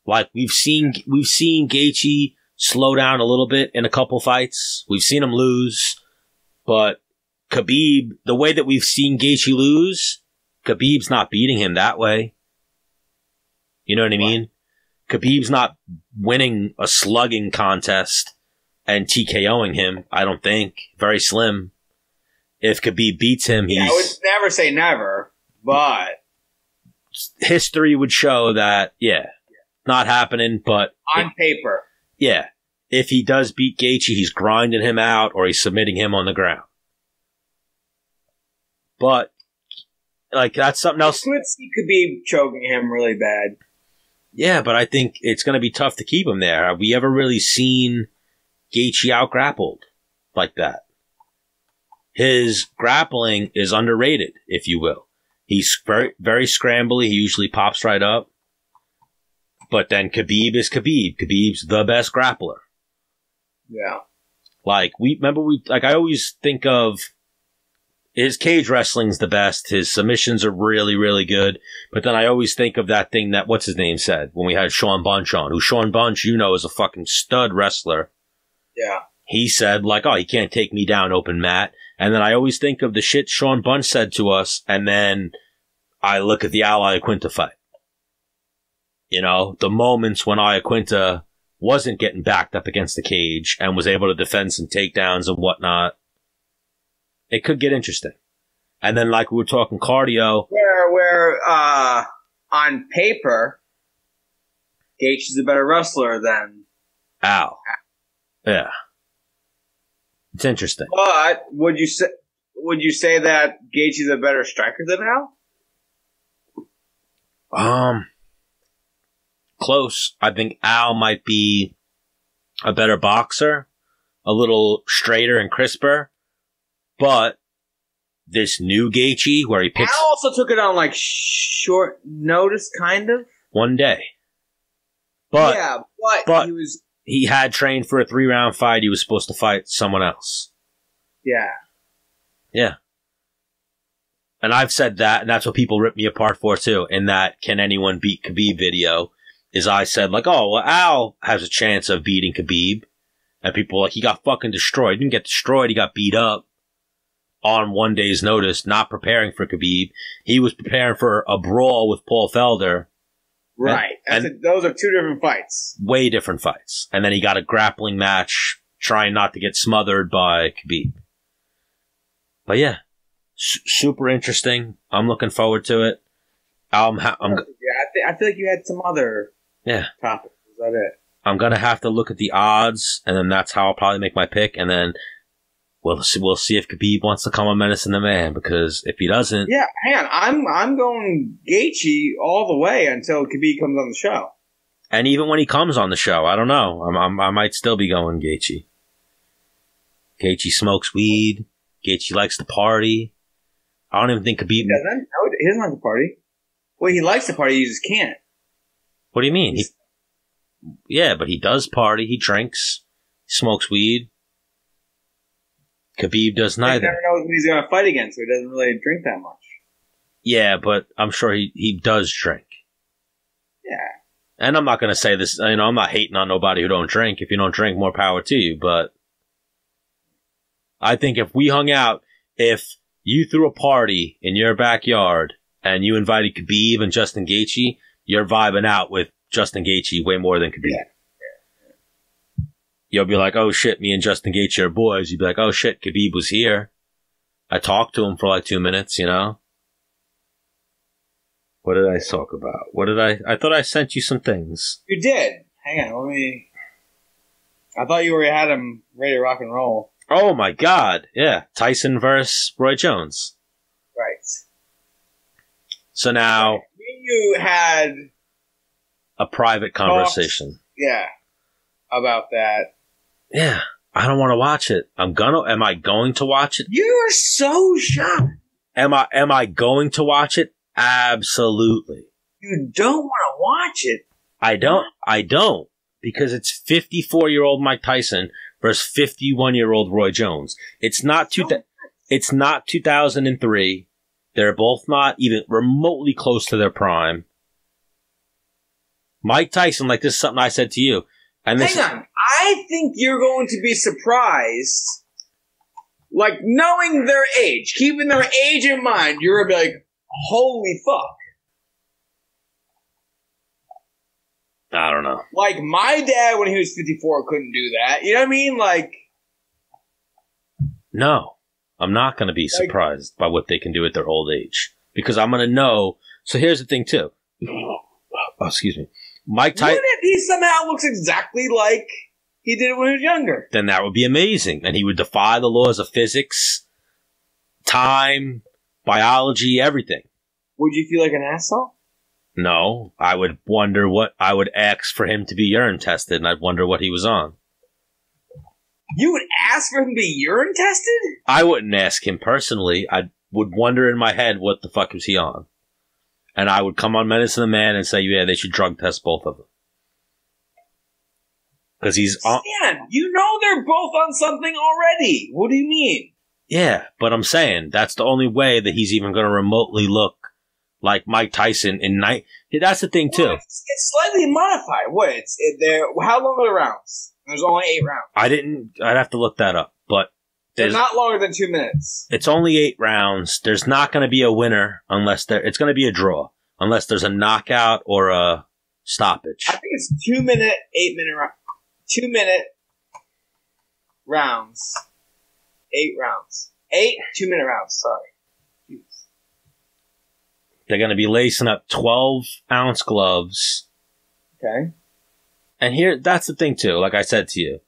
Like we've seen Gaethje slow down a little bit in a couple fights. We've seen him lose, but Khabib, the way that we've seen Gaethje lose, Khabib's not beating him that way. You know what I mean? Khabib's not winning a slugging contest and TKOing him, I don't think. Very slim. If Khabib beats him, I would never say never, but history would show that, not happening, but on paper. Yeah. If he does beat Gaethje, he's grinding him out or he's submitting him on the ground. But, like, that's something else. I could see Khabib choking him really bad. Yeah, but I think it's going to be tough to keep him there. Have we ever really seen Gaethje out-grappled like that? His grappling is underrated, if you will. He's very, very scrambly. He usually pops right up. But then Khabib is Khabib. Khabib's the best grappler. Yeah. Like, I always think of his cage wrestling's the best. His submissions are really, really good. But then I always think of that thing that, what's his name said when we had Sean Bunch on, who Sean Bunch, is a fucking stud wrestler. Yeah. He said, like, oh, he can't take me down open mat. And then I always think of the shit Sean Bunch said to us, and then I look at the Al Iaquinta fight. The moments when Iaquinta wasn't getting backed up against the cage and was able to defend some takedowns and whatnot, it could get interesting. And then, like we were talking cardio, where on paper, Gaethje's a better wrestler than Al. Yeah, it's interesting. But would you say that Gaethje's a better striker than Al? Close. I think Al might be a better boxer, a little straighter and crisper. But this new Gaethje, where he picks... Al also took it on, like, short notice, kind of. One day. But, yeah, but he had trained for a 3-round fight. He was supposed to fight someone else. Yeah. Yeah. And I've said that, and that's what people rip me apart for, too. In that Can Anyone Beat Khabib video, is I said, like, oh, well, Al has a chance of beating Khabib. And people were like, he got fucking destroyed. He didn't get destroyed, he got beat up. On one day's notice, not preparing for Khabib. He was preparing for a brawl with Paul Felder. Right. Those are two different fights. Way different fights. And then he got a grappling match trying not to get smothered by Khabib. But yeah, super interesting. I'm looking forward to it. I feel like you had some other topics. Is that it? I'm going to have to look at the odds, and then that's how I'll probably make my pick, and then we'll see if Khabib wants to come on Menace and the Man, because if he doesn't... Yeah, hang on. I'm going Gaethje all the way until Khabib comes on the show. And even when he comes on the show, I don't know. I might still be going Gaethje. Gaethje smokes weed. Gaethje likes to party. I don't even think Khabib... He doesn't? No, he doesn't like to party. Well, he likes to party, he just can't. What do you mean? Yeah, but he does party. He drinks. He smokes weed. Khabib does neither. He never knows when he's going to fight again, so he doesn't really drink that much. Yeah, but I'm sure he does drink. Yeah. And I'm not going to say this, I'm not hating on nobody who don't drink. If you don't drink, more power to you. But I think if we hung out, if you threw a party in your backyard and you invited Khabib and Justin Gaethje, you're vibing out with Justin Gaethje way more than Khabib. Yeah. You'll be like, oh shit, me and Justin Gaethje are boys. You'd be like, oh shit, Khabib was here. I talked to him for like 2 minutes, What did I talk about? I thought I sent you some things. You did. Hang on, I thought you already had him ready to rock and roll. Oh my god, yeah. Tyson versus Roy Jones. Right. So now... You had... a private conversation. Yeah. about that. Yeah, I don't want to watch it. Am I going to watch it? You're so shocked. Am I going to watch it? Absolutely. You don't want to watch it. I don't. Because it's 54-year-old Mike Tyson versus 51-year-old Roy Jones. It's not 2003. They're both not even remotely close to their prime. Mike Tyson, like this is something I said to you. And Hang on. I think you're going to be surprised. Like, knowing their age, keeping their age in mind, you're going to be like, holy fuck. I don't know. Like, my dad, when he was 54, couldn't do that. You know what I mean? Like... No. I'm not going to be surprised by what they can do at their old age. Because I'm going to know... So here's the thing, too. Oh, excuse me. Mike Tyson... What if he somehow looks exactly like he did when he was younger? Then that would be amazing. And he would defy the laws of physics, time, biology, everything. Would you feel like an asshole? No. I would wonder what... I would ask for him to be urine tested, and I'd wonder what he was on. You would ask for him to be urine tested? I wouldn't ask him personally. I would wonder in my head what the fuck was he on. And I would come on Menace and the Man and say, yeah, they should drug test both of them. Because he's on... Stan, you know they're both on something already. What do you mean? Yeah, but I'm saying that's the only way that he's even going to remotely look like Mike Tyson in night. That's the thing, too. Well, it's slightly modified. What? How long are the rounds? There's only 8 rounds. I'd have to look that up, but they're not longer than 2 minutes. It's only 8 rounds. There's not going to be a winner unless it's going to be a draw, unless there's a knockout or a stoppage. I think it's 2 minute, 8 minute round. 2 minute rounds. 8 rounds. 8 2-minute rounds, sorry. Jeez. They're going to be lacing up 12-ounce gloves. Okay. And that's the thing too, like I said to you.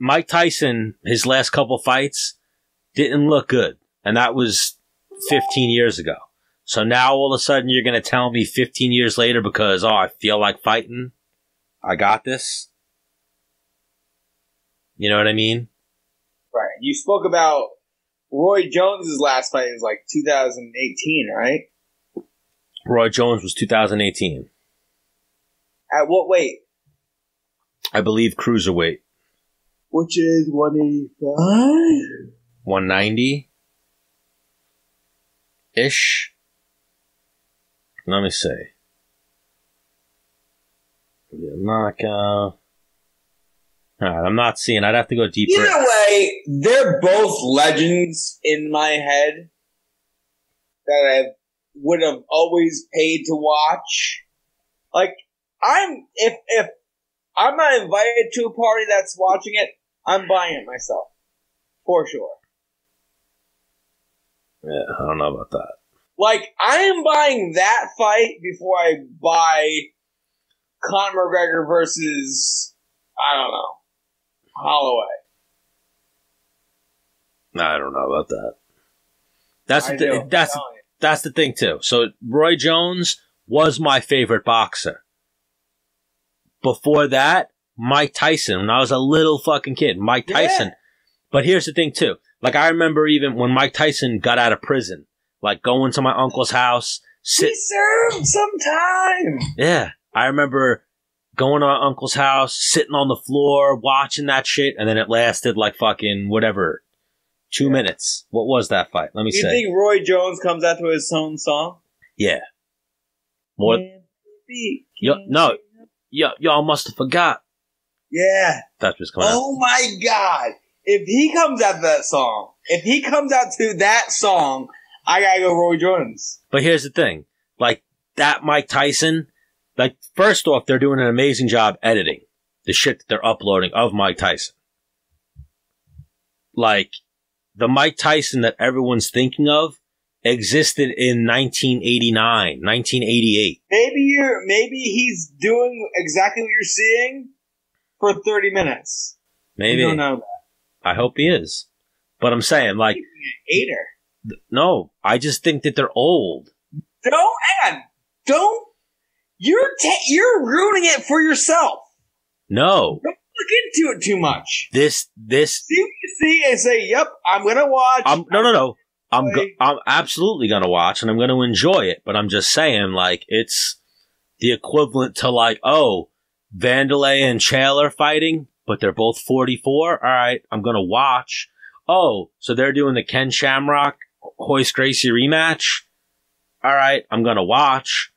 Mike Tyson, his last couple fights, didn't look good. And that was 15 years ago. So now all of a sudden you're going to tell me 15 years later because, I feel like fighting, I got this. You know what I mean? Right. You spoke about Roy Jones's last fight was like 2018, right? Roy Jones was 2018. At what weight? I believe cruiserweight. Which is 185? 190-ish. Let me see. Knockout. Alright, I'm not seeing. I'd have to go deeper. Either way, they're both legends in my head that I would have always paid to watch. Like, if I'm not invited to a party that's watching it, I'm buying it myself. For sure. Yeah, I don't know about that. Like, I am buying that fight before I buy Conor McGregor versus, I don't know, Holloway. I don't know about that. That's the thing too. So Roy Jones was my favorite boxer. Before that, Mike Tyson. When I was a little fucking kid, Mike Tyson. Yeah. But here's the thing too. Like I remember even when Mike Tyson got out of prison, like going to my uncle's house. He served some time. Yeah. I remember going to my uncle's house, sitting on the floor, watching that shit, and then it lasted like fucking whatever, 2 minutes. What was that fight? Let me say. You think Roy Jones comes out to his own song? Yeah. More. Y'all must have forgot. Yeah. That's what's coming out. Oh my God. If he comes out to that song, I gotta go Roy Jones. But here's the thing. Like, that Mike Tyson, like, first off, they're doing an amazing job editing the shit that they're uploading of Mike Tyson. Like, the Mike Tyson that everyone's thinking of existed in 1989, 1988. Maybe he's doing exactly what you're seeing for 30 minutes. Maybe. You don't know that. I hope he is. But I'm saying, like... Hater. No, I just think that they're old. Don't You're ruining it for yourself. No. Don't look into it too much. This. See what you see and say, "Yep, I'm gonna watch." No. I'm absolutely gonna watch and I'm gonna enjoy it. But I'm just saying, like, it's the equivalent to like, oh, Vanderlei and Chael are fighting, but they're both 44. All right, I'm gonna watch. Oh, so they're doing the Ken Shamrock Royce Gracie rematch. All right, I'm gonna watch,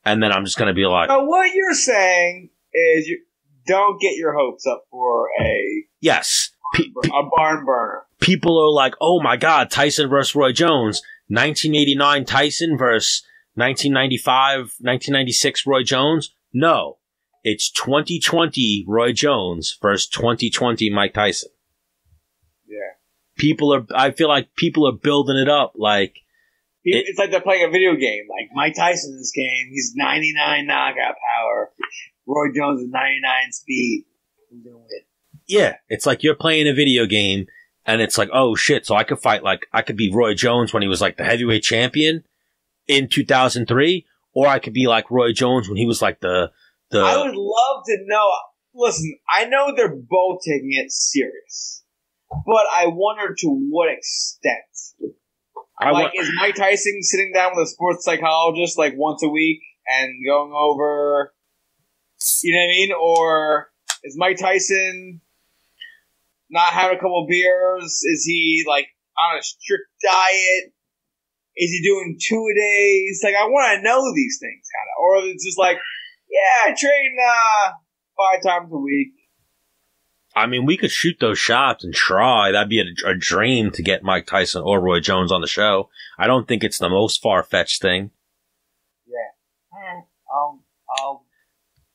and then I'm just gonna be like, so what you're saying is you don't get your hopes up for a barn burner. People are like, oh my God, Tyson versus Roy Jones, 1989 Tyson versus 1996 Roy Jones. No, it's 2020 Roy Jones versus 2020 Mike Tyson. Yeah. I feel like people are building it up like. It's like they're playing a video game. Like Mike Tyson in this game, he's 99 knockout power. Roy Jones is 99 speed. Who's gonna win? Yeah, it's like you're playing a video game, and it's like, oh shit! So I could be Roy Jones when he was like the heavyweight champion in 2003, or I could be like Roy Jones when he was like the. I would love to know. Listen, I know they're both taking it serious, but I wonder to what extent. Is Mike Tyson sitting down with a sports psychologist like once a week and going over, you know what I mean? Or is Mike Tyson not having a couple of beers? Is he like on a strict diet? Is he doing 2-a-days? Like, I want to know these things kind of. Or it's just like, yeah, I train 5 times a week. I mean, we could shoot those shots and try. That'd be a dream to get Mike Tyson or Roy Jones on the show. I don't think it's the most far-fetched thing. Yeah.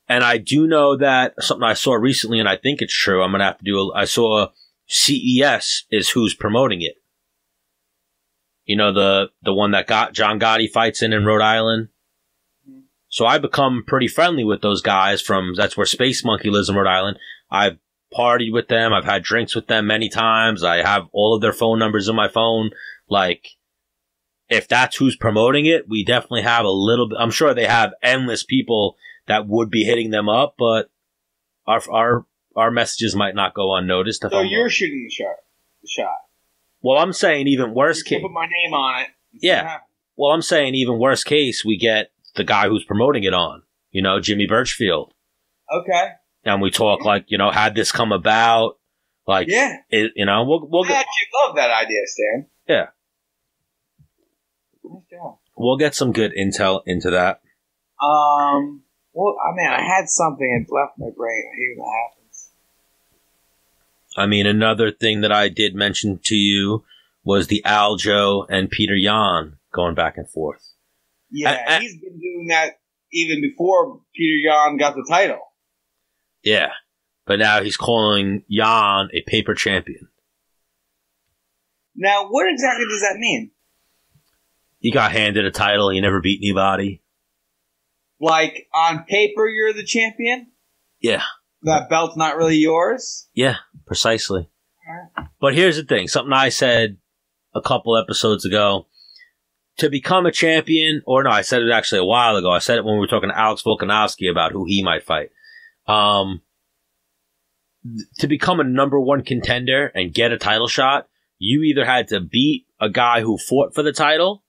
And I do know that something I saw recently, and I think it's true. I'm going to have to I saw CES is who's promoting it. You know, the one that John Gotti fights in Rhode Island. Mm-hmm. So I become pretty friendly with those guys that's where Space Monkey lives in Rhode Island. I've partied with them. I've had drinks with them many times. I have all of their phone numbers in my phone. Like, if that's who's promoting it, we definitely have a little bit. I'm sure they have endless people that would be hitting them up, but our messages might not go unnoticed. So you're shooting the shot. Well, I'm saying even worst case. Put my name on it. Yeah. Well, I'm saying even worst case, we get the guy who's promoting it on. You know, Jimmy Birchfield. Okay. And we talk like, you know, how'd this come about? Like, yeah. You know, we'll I actually love that idea, Stan. Yeah. Nice job. We'll get some good intel into that. Well, I mean, I had something and left my brain. I hate when that happens. I mean, another thing that I did mention to you was the Aljo and Peter Yan going back and forth. Yeah, he's been doing that even before Peter Yan got the title. Yeah, but now he's calling Yan a paper champion. Now, what exactly does that mean? He got handed a title. He never beat anybody. Like, on paper, you're the champion? Yeah. That belt's not really yours? Yeah, precisely. Right. But here's the thing. Something I said a couple episodes ago. To become a champion, or no, I said it actually a while ago. I said it when we were talking to Alex Volkanovski about who he might fight. To become a number one contender and get a title shot, you either had to beat a guy who fought for the title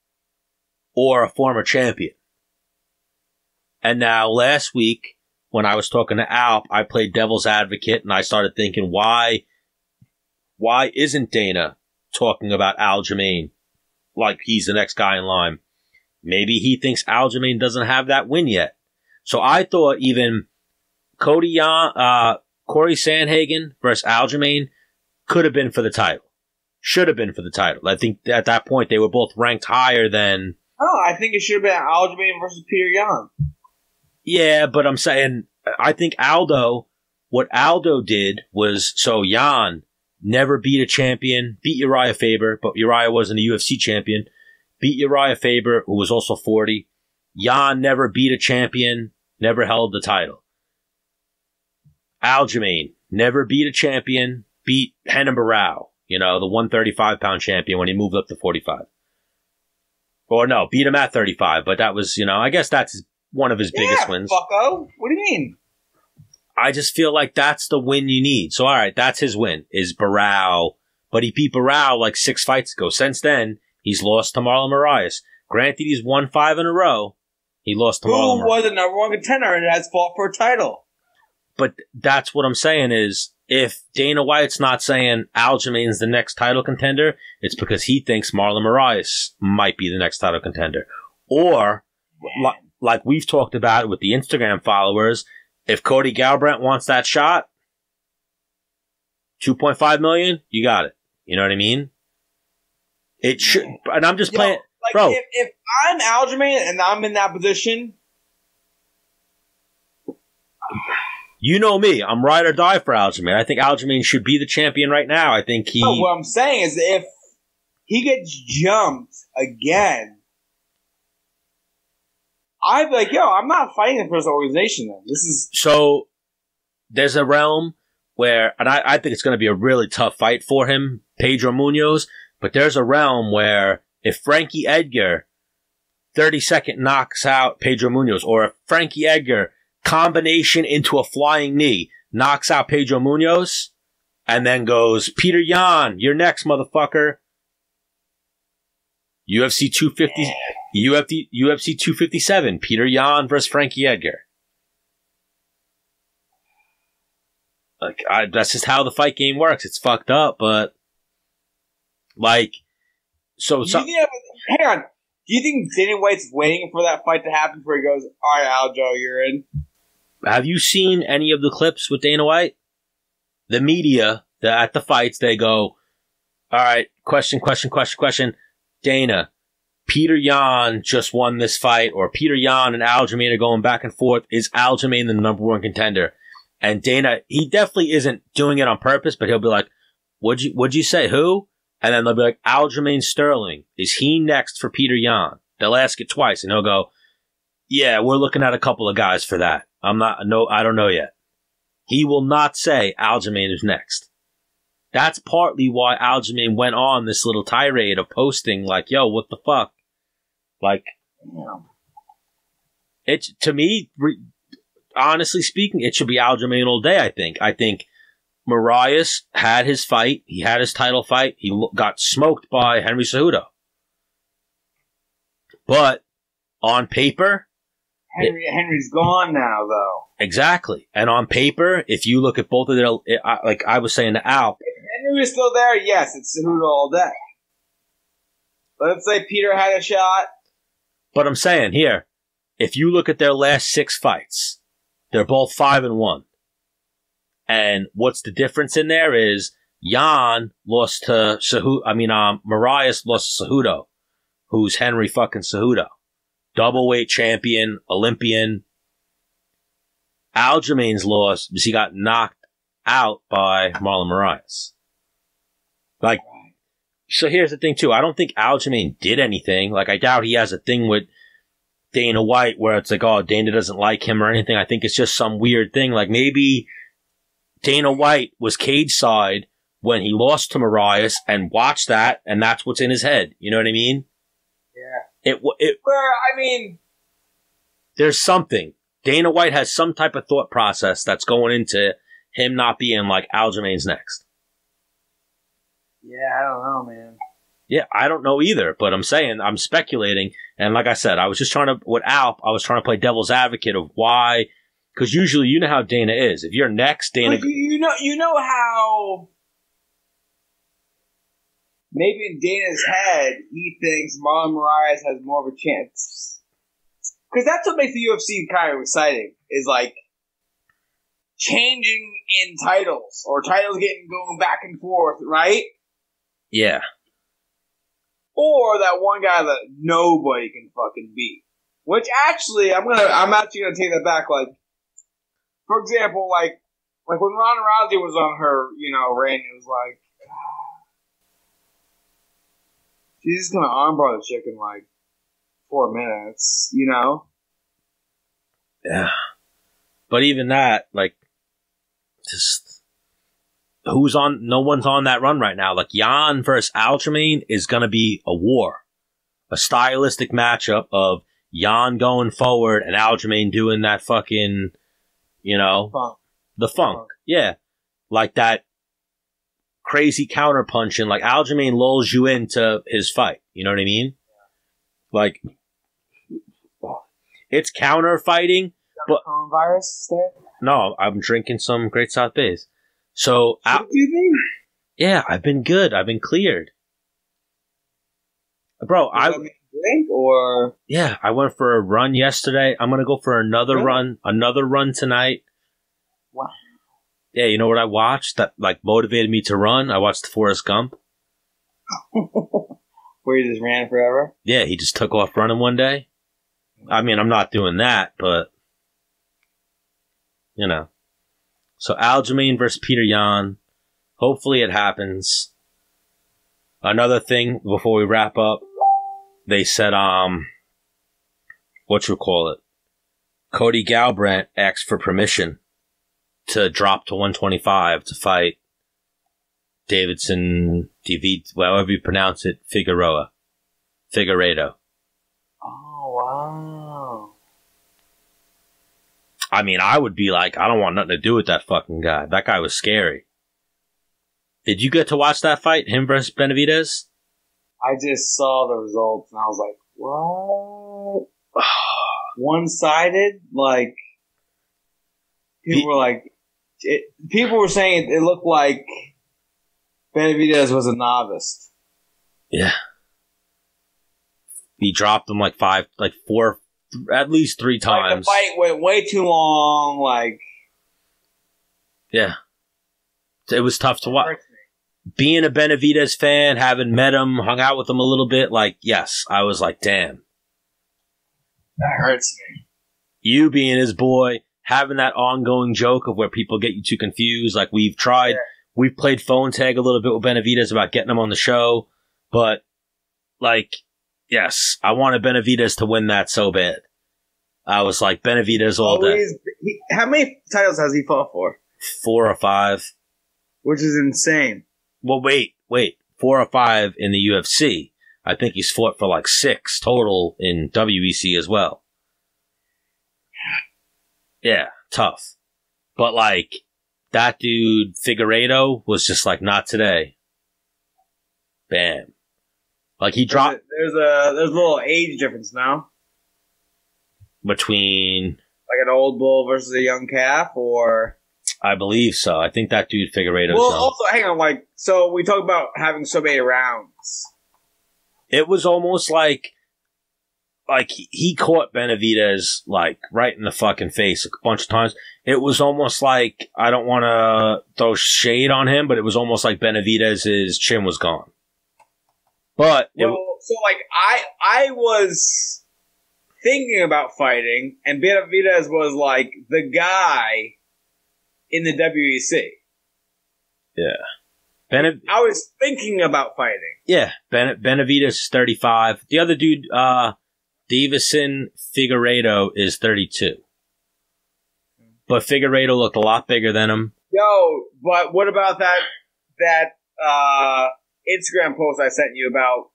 or a former champion. And now last week, when I was talking to Alp, I played devil's advocate and I started thinking, why isn't Dana talking about Aljamain like he's the next guy in line? Maybe he thinks Aljamain doesn't have that win yet. So I thought even Corey Sandhagen versus Aljamain could have been for the title. Should have been for the title. I think at that point they were both ranked higher than... Oh, I think it should have been Aljamain versus Peter Yan. Yeah, but I'm saying, I think what Aldo did was, so Yan never beat a champion, beat Uriah Faber, but Uriah wasn't a UFC champion, beat Uriah Faber, who was also 40. Yan never beat a champion, never held the title. Aljamain never beat a champion, beat Renan Barao, you know, the 135-pound champion when he moved up to 45. Or no, beat him at 35, but that was, you know, I guess that's one of his biggest wins. Fucko. What do you mean? I just feel like that's the win you need. So, all right, that's his win, is Barao. But he beat Barao like 6 fights ago. Since then, he's lost to Marlon Moraes. Granted, he's won 5 in a row. He lost to Marlon Moraes. Who was the number 1 contender and has fought for a title? But that's what I'm saying is, if Dana White's not saying Aljamain's the next title contender, it's because he thinks Marlon Moraes might be the next title contender. Or, like we've talked about with the Instagram followers, if Cody Garbrandt wants that shot, $2.5 million, you got it. You know what I mean? It should, and I'm just playing, like bro. If I'm Aljamain and I'm in that position, you know me, I'm ride or die for Aljamain. I think Aljamain should be the champion right now. I think he. No, what I'm saying is, if he gets jumped again, I'd be like, yo, I'm not fighting for this organization. Then this is so. There's a realm where, and I think it's going to be a really tough fight for him, Pedro Munoz. But there's a realm where if Frankie Edgar 30-second knocks out Pedro Munoz, or if Frankie Edgar combination into a flying knee knocks out Pedro Munoz, and then goes, Peter Yan, you're next, motherfucker. UFC 250, UFC 257, Peter Yan versus Frankie Edgar. Like, that's just how the fight game works. It's fucked up, but like, so. Hang on. Do you think Dana White's waiting for that fight to happen before he goes, all right, Aljo, you're in? Have you seen any of the clips with Dana White? The media, at the fights, they go, all right, question. Dana, Peter Yan just won this fight, or Peter Yan and Aljamain are going back and forth. Is Aljamain the number 1 contender? And Dana, he definitely isn't doing it on purpose, but he'll be like, what'd you say? Who? And then they'll be like, Aljamain Sterling. Is he next for Peter Yan? They'll ask it twice, and he'll go, yeah, we're looking at a couple of guys for that. I don't know yet. He will not say Aljamain is next. That's partly why Aljamain went on this little tirade of posting like, yo, what the fuck? Like, it's, to me, honestly speaking, it should be Aljamain all day, I think. I think Moraes had his fight. He had his title fight. He got smoked by Henry Cejudo. But on paper, Henry's gone now, though. Exactly. And on paper, if you look at both of their, like I was saying to Al, if Henry was still there, yes, it's Cejudo all day. Let's say Peter had a shot. But I'm saying here, if you look at their last 6 fights, they're both 5-1. And what's the difference in there is Yan lost to Moraes lost to Cejudo, who's Henry fucking Cejudo. Doubleweight champion, Olympian. Aljamain's loss because he got knocked out by Marlon Moraes. Like, so here's the thing too. I don't think Aljamain did anything. Like, I doubt he has a thing with Dana White where it's like, oh, Dana doesn't like him or anything. I think it's just some weird thing. Like, maybe Dana White was cage side when he lost to Moraes and watched that, and that's what's in his head. You know what I mean? Yeah. There's something. Dana White has some type of thought process that's going into him not being like Aljamain's next. Yeah, I don't know, man. Yeah, I don't know either, but I'm saying, I'm speculating, and like I said, I was just trying to, with Alp, I was trying to play devil's advocate of why, because usually you know how Dana is. If you're next, Dana... Like, you know how maybe in Dana's head, he thinks Marlon Moraes has more of a chance. Because that's what makes the UFC kind of exciting, is like changing in titles, or titles going back and forth, right? Yeah. Or that one guy that nobody can fucking beat. Which actually, I'm actually gonna take that back. Like, for example, like when Ronda Rousey was on her, reign, it was like, she's just gonna armbar the chick in like 4 minutes, Yeah. But even that, like, just, no one's on that run right now. Like, Yan versus Aljamain is gonna be a war. A stylistic matchup of Jan going forward and Aljamain doing that fucking, you know, the funk. Yeah. Like that crazy counter punching. Like Aljamain lulls you into his fight. You know what I mean? Like, it's counter fighting. But coronavirus still? No, I'm drinking some Great South Bays. So, what do you mean? Yeah, I've been good. I've been cleared. Bro, drink or? Yeah, I went for a run yesterday. I'm going to go for another run tonight. Wow. Yeah, you know what I watched that like motivated me to run? I watched Forrest Gump. Where he just ran forever? Yeah, he just took off running one day. I mean, I'm not doing that, but you know. So Aljamain versus Peter Yan. Hopefully it happens. Another thing before we wrap up, they said, Cody Garbrandt asked for permission to drop to 125 to fight Davidson, however you pronounce it, Figueredo. Oh, wow. I mean, I would be like, I don't want nothing to do with that fucking guy. That guy was scary. Did you get to watch that fight, him versus Benavidez? I just saw the results and I was like, what? One-sided? Like, people were saying it looked like Benavidez was a novice. Yeah. He dropped him four, at least 3 times. The fight went way too long, Yeah. It was tough to watch. Being a Benavidez fan, having met him, hung out with him a little bit, yes, I was like, damn. That hurts me. You being his boy, having that ongoing joke of where people get you too confused. We've tried, we've played phone tag a little bit with Benavidez about getting him on the show, but, yes, I wanted Benavidez to win that so bad. I was like, Benavidez all day. How many titles has he fought for? 4 or 5. Which is insane. Well, wait. 4 or 5 in the UFC. I think he's fought for 6 total in WEC as well. Yeah, tough. But that dude, Figueredo, was just not today. Bam. He dropped. There's a little age difference now. Between. An old bull versus a young calf, or. I believe so. I think that dude Figueredo. Well, also, hang on. So we talk about having so many rounds. It was almost like he caught Benavidez right in the fucking face a bunch of times. It was almost like, I don't want to throw shade on him, but it was almost like Benavidez's chin was gone. But I was thinking about fighting, and Benavidez was the guy in the WEC. Yeah. I was thinking about fighting. Yeah. Benavidez is 35. The other dude, Davison Figueredo, is 32. But Figueredo looked a lot bigger than him. Yo, but what about that Instagram post I sent you about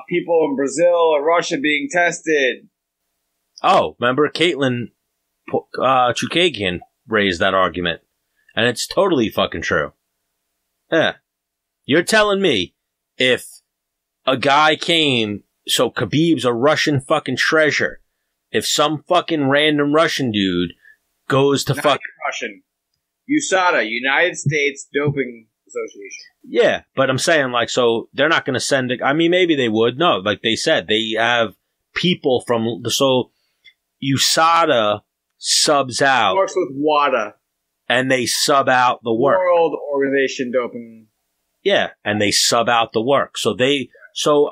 people in Brazil or Russia being tested? Oh, remember Caitlin Chukagian raised that argument. And it's totally fucking true. Yeah. You're telling me if a guy came, so Khabib's a Russian fucking treasure, if some fucking random Russian dude goes to Russian. USADA, United States Doping Association. Yeah, but I'm saying so they're not going to send it. I mean, maybe they would. No, they said, they have people from, so USADA subs out. Works with WADA. And they sub out the work. World Organization Doping. Yeah, and they sub out the work. So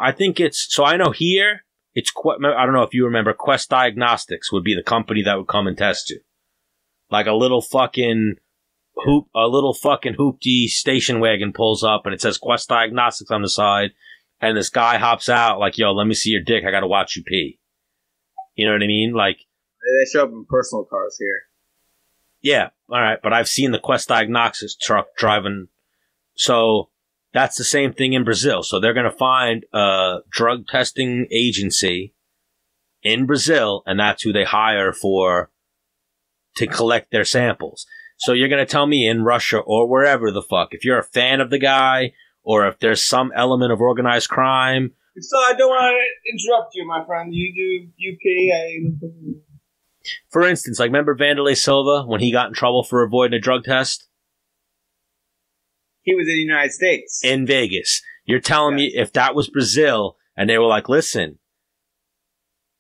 I think I know here, it's, I don't know if you remember, Quest Diagnostics would be the company that would come and test you. A little fucking hoopty station wagon pulls up and it says Quest Diagnostics on the side, and this guy hops out yo, let me see your dick, I gotta watch you pee. You know what I mean? They show up in personal cars here. Yeah, alright, but I've seen the Quest Diagnostics truck driving, so that's the same thing in Brazil. So they're gonna find a drug testing agency in Brazil, and that's who they hire to collect their samples. So you're going to tell me in Russia or wherever the fuck, if you're a fan of the guy, or if there's some element of organized crime. So I don't want to interrupt you, my friend. You do UP. For instance, like remember Vanderlei Silva when he got in trouble for avoiding a drug test? He was in the United States. In Vegas. You're telling me if that was Brazil and they were like, listen,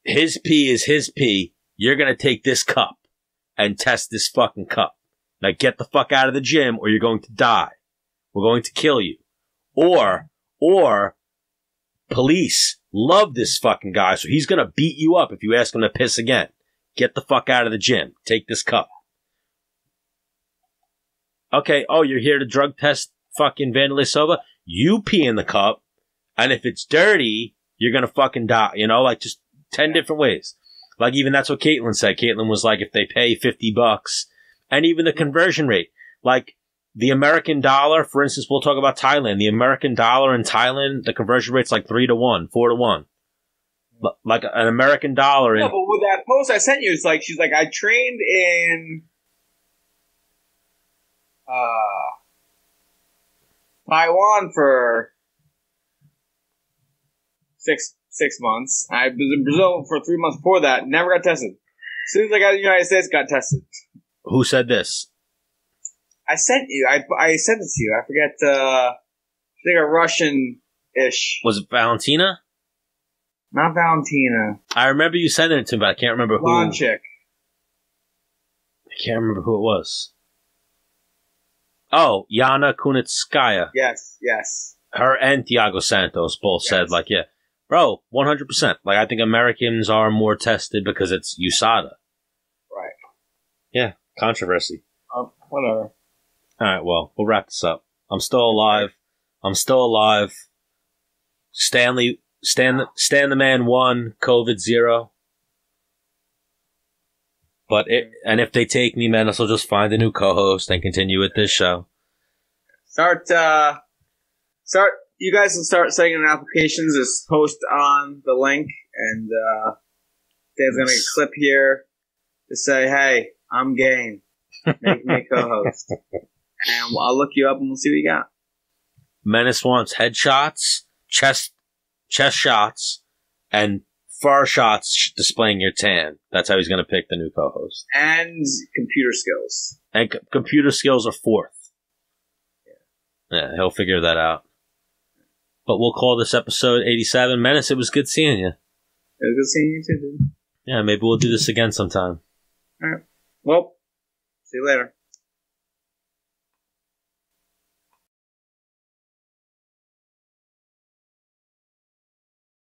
his pee is his pee, you're going to take this cup and test this fucking cup. Like, get the fuck out of the gym or you're going to die. We're going to kill you. Or police love this fucking guy, so he's going to beat you up if you ask him to piss again. Get the fuck out of the gym. Take this cup. Okay, you're here to drug test fucking Vanderlei Silva? You pee in the cup, and if it's dirty, you're going to fucking die. You know, like just 10 different ways. Like even that's what Caitlin said. Caitlin was like, if they pay $50, and even the conversion rate, like the American dollar, for instance, we'll talk about Thailand. The American dollar in Thailand, the conversion rate's like 3-1, 4-1. Like an American dollar. No, but with that post I sent you, it's like, she's like, I trained in, Taiwan for six months. I was in Brazil for 3 months before that. Never got tested. As soon as I got to the United States, got tested. Who said this? I sent you. I sent it to you. I forget. I think a Russian-ish. Was it Valentina? Not Valentina. I remember you sending it to me, but I can't remember who. Blonde chick. I can't remember who it was. Oh, Yana Kunitskaya. Yes. Her and Thiago Santos both said, like, yeah. Bro, 100%. Like, I think Americans are more tested because it's USADA. Right. Yeah, controversy. Whatever. All right, well, we'll wrap this up. I'm still alive. Stan the Man 1, COVID 0. But if they take me, Menace will just find a new co-host and continue with this show. You guys can start sending in applications. Just post on the link, and Dan's gonna clip here to say, "Hey, I'm game. Make me a co-host." And I'll look you up and we'll see what you got. Menace wants headshots, chest shots, and far shots displaying your tan. That's how he's going to pick the new co-host. And computer skills. And computer skills are fourth. Yeah, he'll figure that out. But we'll call this episode 87. Menace, it was good seeing you. It was good seeing you too, dude. Yeah, maybe we'll do this again sometime. All right. Well, see you later.